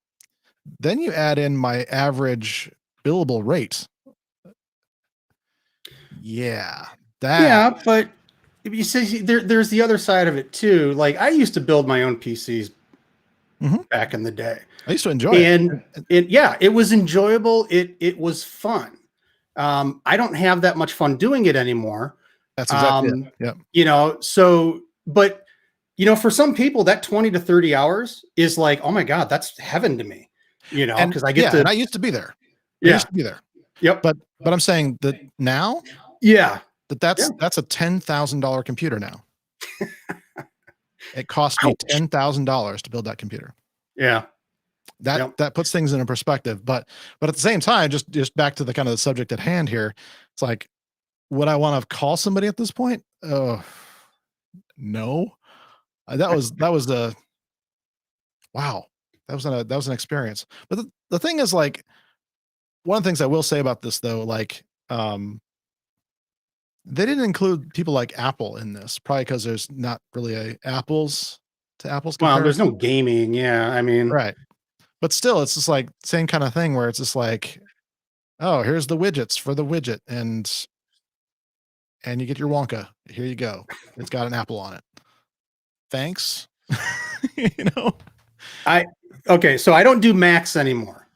Then you add in my average billable rate. Yeah. But you say there's the other side of it too. Like I used to build my own PCs back in the day. I used to enjoy it. It was enjoyable. It was fun. I don't have that much fun doing it anymore. That's exactly it. Yeah. For some people that 20 to 30 hours is like, oh my God, that's heaven to me. Because I get and I used to be there. I used to be there. Yep. But I'm saying that now, that's a $10,000 computer now. It cost me $10,000 to build that computer. Yeah. That puts things in a perspective. But at the same time, just back to the kind of the subject at hand here, it's like, would I want to call somebody at this point? Oh, no. That was an experience. But the thing is, like, one of the things I will say about this though, like, they didn't include people like Apple in this, probably because there's not really a apples to apples comparison. Well, there's no gaming. Yeah. I mean, right. But still, it's just like same kind of thing where it's just like, oh, here's the widgets for the widget, and you get your Wonka. Here you go. It's got an apple on it. Thanks. So I don't do Macs anymore.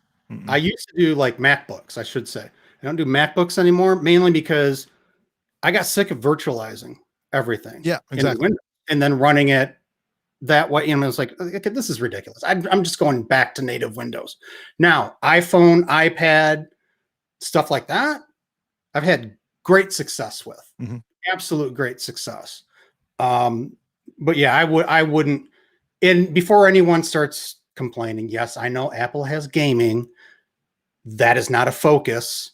I used to do like MacBooks, I should say. I don't do MacBooks anymore, mainly because I got sick of virtualizing everything. Yeah, exactly. And then running it that way. And I was like, okay, this is ridiculous. I'm just going back to native Windows. Now, iPhone, iPad, stuff like that, I've had great success with. Absolute great success. But yeah, I wouldn't. And before anyone starts complaining, yes, I know Apple has gaming. That is not a focus.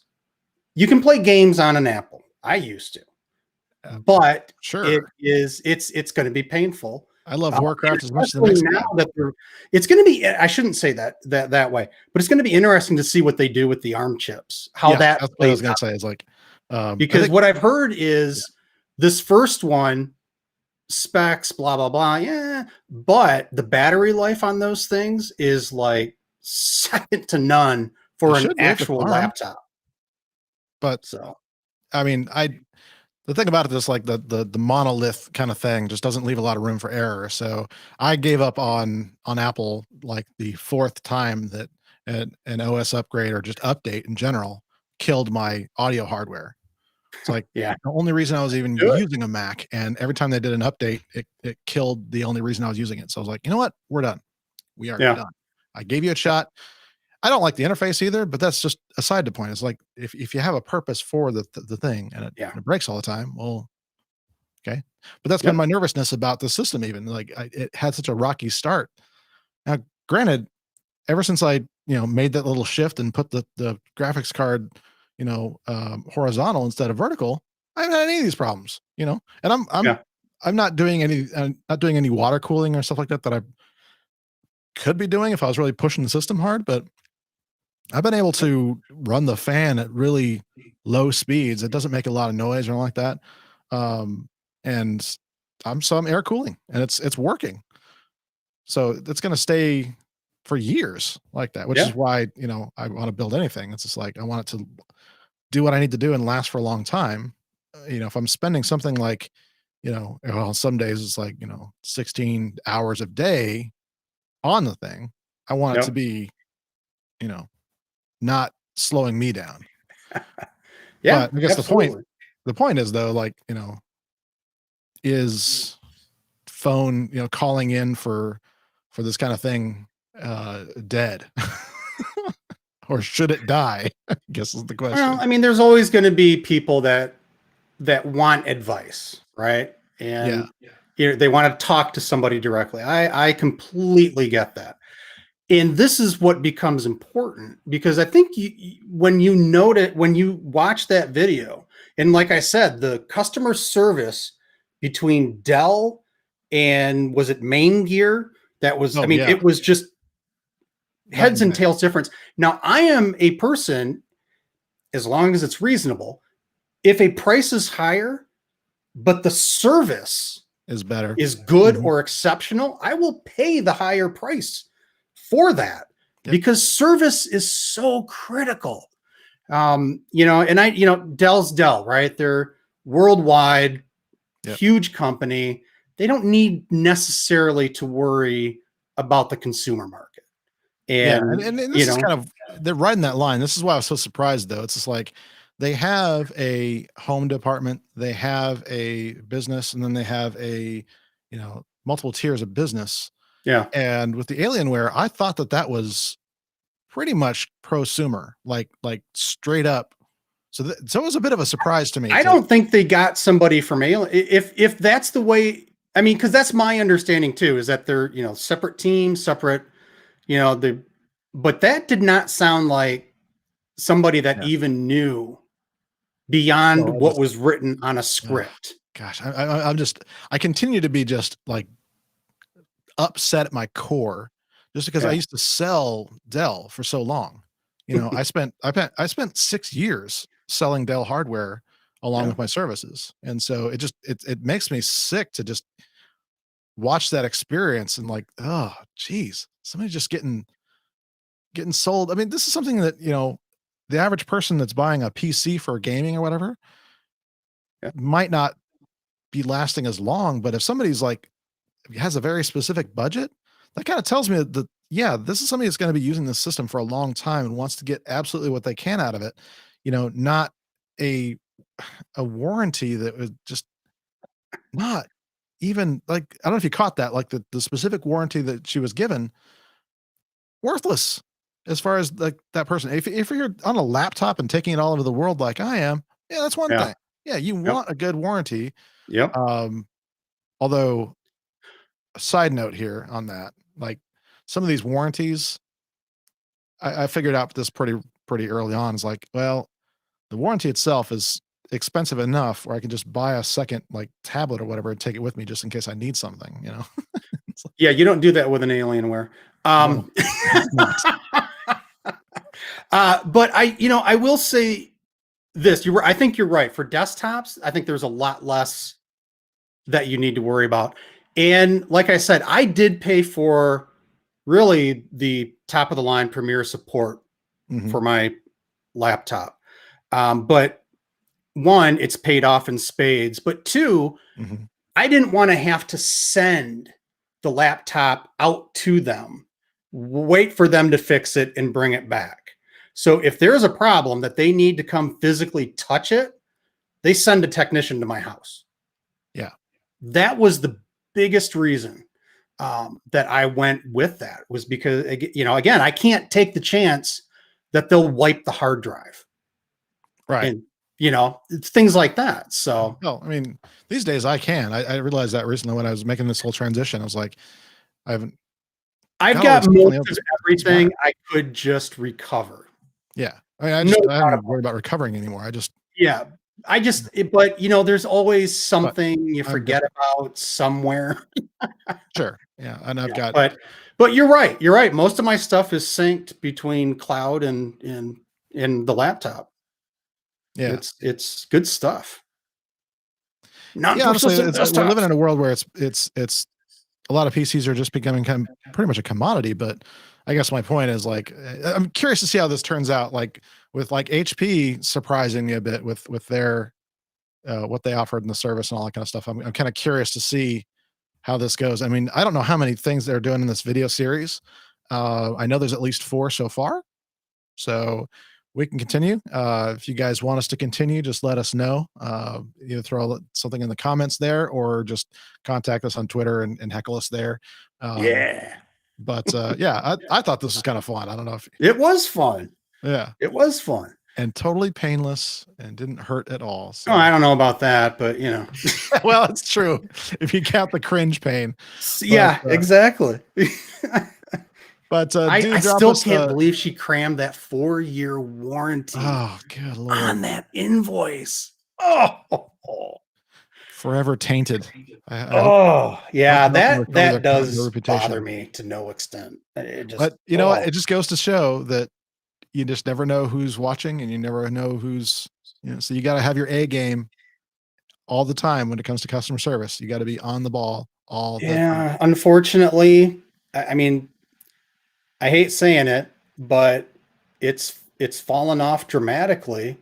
You can play games on an Apple. I used to, but it's going to be painful. I love Warcraft as much as the next now that it's going to be. I shouldn't say that way, but it's going to be interesting to see what they do with the ARM chips. That's what I was going to say. Is like because what I've heard is this first one. Specs, blah blah blah, yeah, but the battery life on those things is like second to none for an actual laptop. But I mean, the thing about it is like the monolith kind of thing just doesn't leave a lot of room for error. So I gave up on Apple like the 4th time that an OS upgrade or just update in general killed my audio hardware. It's like Yeah. the only reason I was even Do it. using a Mac, and every time they did an update, it killed the only reason I was using it. So I was like, you know what? We're done. We are Yeah. done. I gave you a shot. I don't like the interface either, but that's just a side to point. It's like if you have a purpose for the thing and it breaks all the time, well, okay. But that's been my nervousness about the system. Even like it had such a rocky start. Now, granted, ever since I made that little shift and put the graphics card horizontal instead of vertical, I haven't had any of these problems. And I'm not doing any water cooling or stuff like that I could be doing if I was really pushing the system hard, but I've been able to run the fan at really low speeds. It doesn't make a lot of noise or anything like that. And I'm air cooling and it's working. So it's going to stay for years like that, which is why, I want to build anything. It's just like, I want it to do what I need to do and last for a long time. If I'm spending something like, some days it's like, 16 hours a day on the thing, I want it to be, not slowing me down. Yeah. But I guess absolutely. the point is though, like, is phone, calling in for this kind of thing, dead or should it die? I guess is the question. Well, I mean, there's always going to be people that want advice, right? And they want to talk to somebody directly. I completely get that. And this is what becomes important because I think when you watch that video, and like I said, the customer service between Dell and was it Main Gear? That was, it was just heads and tails difference. Now, I am a person, as long as it's reasonable, if a price is higher, but the service is better, is good or exceptional, I will pay the higher price for that because service is so critical. Dell's Dell, right? They're worldwide, huge company. They don't need necessarily to worry about the consumer market. And this is kind of, they're riding that line. This is why I was so surprised though. It's just like they have a home department, they have a business, and then they have a, multiple tiers of business. Yeah. And with the Alienware, I thought that was pretty much prosumer, like straight up. So it was a bit of a surprise to me. I don't think they got somebody from Alien. If that's the way, because that's my understanding too, is that they're, separate teams, separate, but that did not sound like somebody that even knew beyond what was written on a script. Gosh, I continue to be just like upset at my core just because I used to sell Dell for so long. I spent 6 years selling Dell hardware along with my services. And so it makes me sick to just watch that experience and like, oh geez, somebody just getting sold. I mean, this is something that, the average person that's buying a PC for gaming or whatever might not be lasting as long. But if somebody's like, has a very specific budget, that kind of tells me that, this is somebody that's going to be using this system for a long time and wants to get absolutely what they can out of it. Not a warranty that was just not even like, I don't know if you caught that, like the specific warranty that she was given, worthless as far as like that person. If you're on a laptop and taking it all over the world like I am, that's one thing. Yeah, you want a good warranty. Yep. Although, a side note here on that, like some of these warranties, I figured out this pretty early on. Is like, well, the warranty itself is expensive enough where I can just buy a second like tablet or whatever and take it with me just in case I need something. Yeah, you don't do that with an Alienware. But I will say this. I think you're right. For desktops, I think there's a lot less that you need to worry about. And like I said, I did pay for really the top of the line Premier support for my laptop. But one, it's paid off in spades. But two, I didn't want to have to send the laptop out to them, wait for them to fix it and bring it back. So if there's a problem that they need to come physically touch it, they send a technician to my house. Yeah. That was the biggest reason that I went with that, was because, again, I can't take the chance that they'll wipe the hard drive. Right. And, it's things like that. So, well, I mean, these days I can. I realized that recently when I was making this whole transition. I was like, I've got most of everything I could just recover. Yeah. I mean, I haven't worried about recovering anymore. But there's always something you forget about somewhere. Sure. Yeah. And I've got, but you're right. You're right. Most of my stuff is synced between cloud and the laptop. Yeah. It's good stuff. Honestly, we're living in a world where it's a lot of PCs are just becoming pretty much a commodity. But I guess my point is, like, I'm curious to see how this turns out. Like with HP surprising me a bit with their what they offered in the service and all that kind of stuff. I'm kind of curious to see how this goes. I mean, I don't know how many things they're doing in this video series. I know there's at least 4 so far. So we can continue. If you guys want us to continue, just let us know. Either throw something in the comments there or just contact us on Twitter and heckle us there. But I thought this was kind of fun. I don't know if it was fun. Yeah, it was fun and totally painless and didn't hurt at all. So. Oh, I don't know about that, but well, it's true if you count the cringe pain. Exactly. But I still can't believe she crammed that 4-year warranty. Oh, good Lord. On that invoice. Oh, forever tainted. That does bother me to no extent. But you know what? It just goes to show that you just never know who's watching, and you never know who's, so you got to have your A game all the time when it comes to customer service. You got to be on the ball all the time. Unfortunately, I mean, I hate saying it, but it's fallen off dramatically.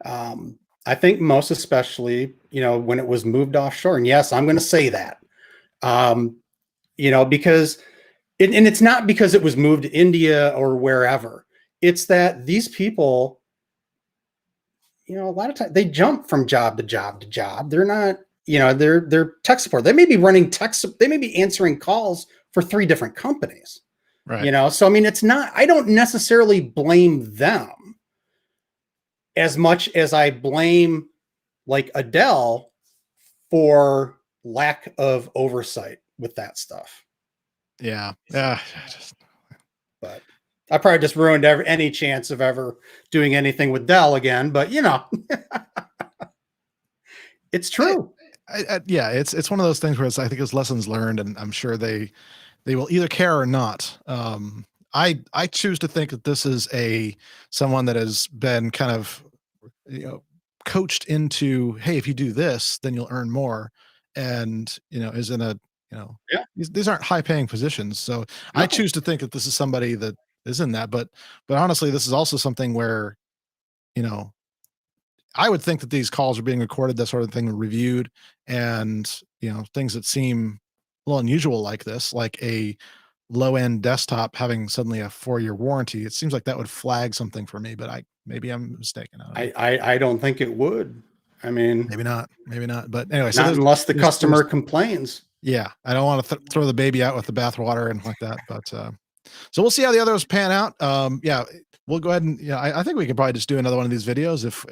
I think most especially, when it was moved offshore. And yes, I'm going to say that, because it's not because it was moved to India or wherever. It's that these people, a lot of times they jump from job to job to job. They're not, they're tech support. They may be running they may be answering calls for 3 different companies. Right. So I mean, I don't necessarily blame them as much as I blame like Dell for lack of oversight with that stuff. Yeah. But I probably just ruined any chance of ever doing anything with Dell again, but it's true. It's one of those things where I think it's lessons learned, and I'm sure they will either care or not. I choose to think that this is someone that has been kind of, coached into, hey, if you do this, then you'll earn more. And, is in a, these aren't high paying positions. So I choose to think that this is somebody that is in that, but honestly, this is also something where, I would think that these calls are being recorded, that sort of thing, reviewed, and, things that seem a little unusual like this, like a low-end desktop having suddenly a 4-year warranty. It seems like that would flag something for me, but maybe I'm mistaken. I don't think it would. I mean, maybe not. But anyway, not unless the customer complains. Yeah, I don't want to throw the baby out with the bathwater and like that. But so we'll see how the others pan out. We'll go ahead and I think we could probably just do another one of these videos if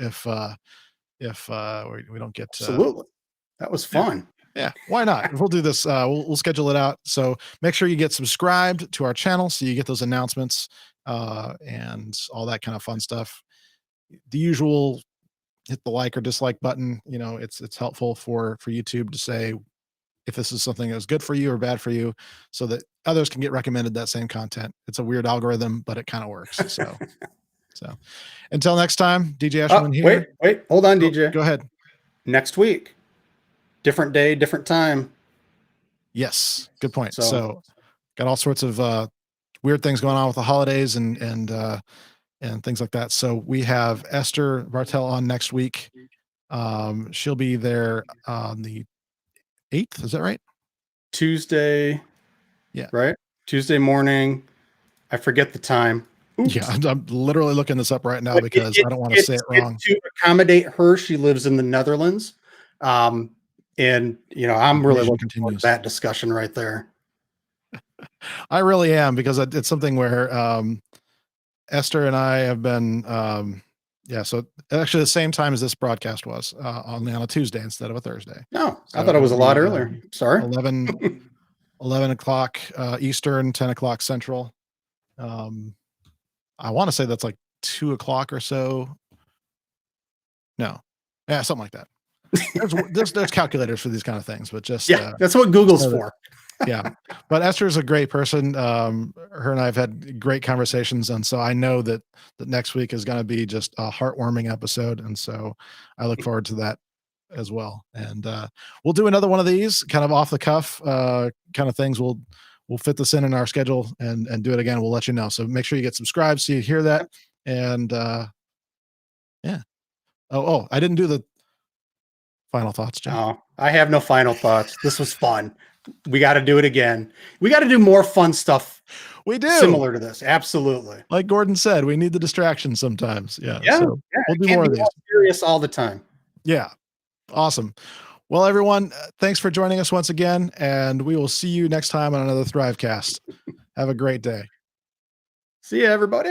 we don't get absolutely. That was fun. Yeah, why not? We'll do this. We'll schedule it out. So make sure you get subscribed to our channel so you get those announcements and all that kind of fun stuff. The usual, hit the like or dislike button. It's helpful for YouTube to say if this is something that's good for you or bad for you, so that others can get recommended that same content. It's a weird algorithm, but it kind of works. So until next time, DJ Ashman here. Wait, hold on, DJ. Go ahead. Next week. Different day, different time. Yes, good point. So got all sorts of weird things going on with the holidays and things like that. So we have Esther Bartel on next week. She'll be there on the 8th. Is that right? Tuesday. Yeah. Right. Tuesday morning. I forget the time. Yeah, I'm literally looking this up right now because I don't want to say it wrong. To accommodate her, she lives in the Netherlands. And, I'm really looking forward to that discussion right there. I really am, because it's something where Esther and I have been, so actually the same time as this broadcast was, only on a Tuesday instead of a Thursday. No, I thought it was a lot earlier. Sorry. 11 o'clock Eastern, 10 o'clock Central. I want to say that's like 2 o'clock or so. No. Yeah, something like that. There's calculators for these kind of things, but just that's what Google's for. Yeah, but Esther's a great person. Her and I have had great conversations, and so I know that next week is going to be just a heartwarming episode, and so I look forward to that as well. And we'll do another one of these kind of off the cuff kind of things. We'll fit this in our schedule and do it again. We'll let you know. So make sure you get subscribed so you hear that. And yeah. Oh, I didn't do the final thoughts, Jeff. Oh, I have no final thoughts. This was fun. We got to do it again. We got to do more fun stuff. We do. Similar to this. Absolutely. Like Gordon said, we need the distraction sometimes. Yeah. Yeah. So we'll do more of these. Serious all the time. Yeah. Awesome. Well, everyone, thanks for joining us once again, and we will see you next time on another THRIVEcast. Have a great day. See you, everybody.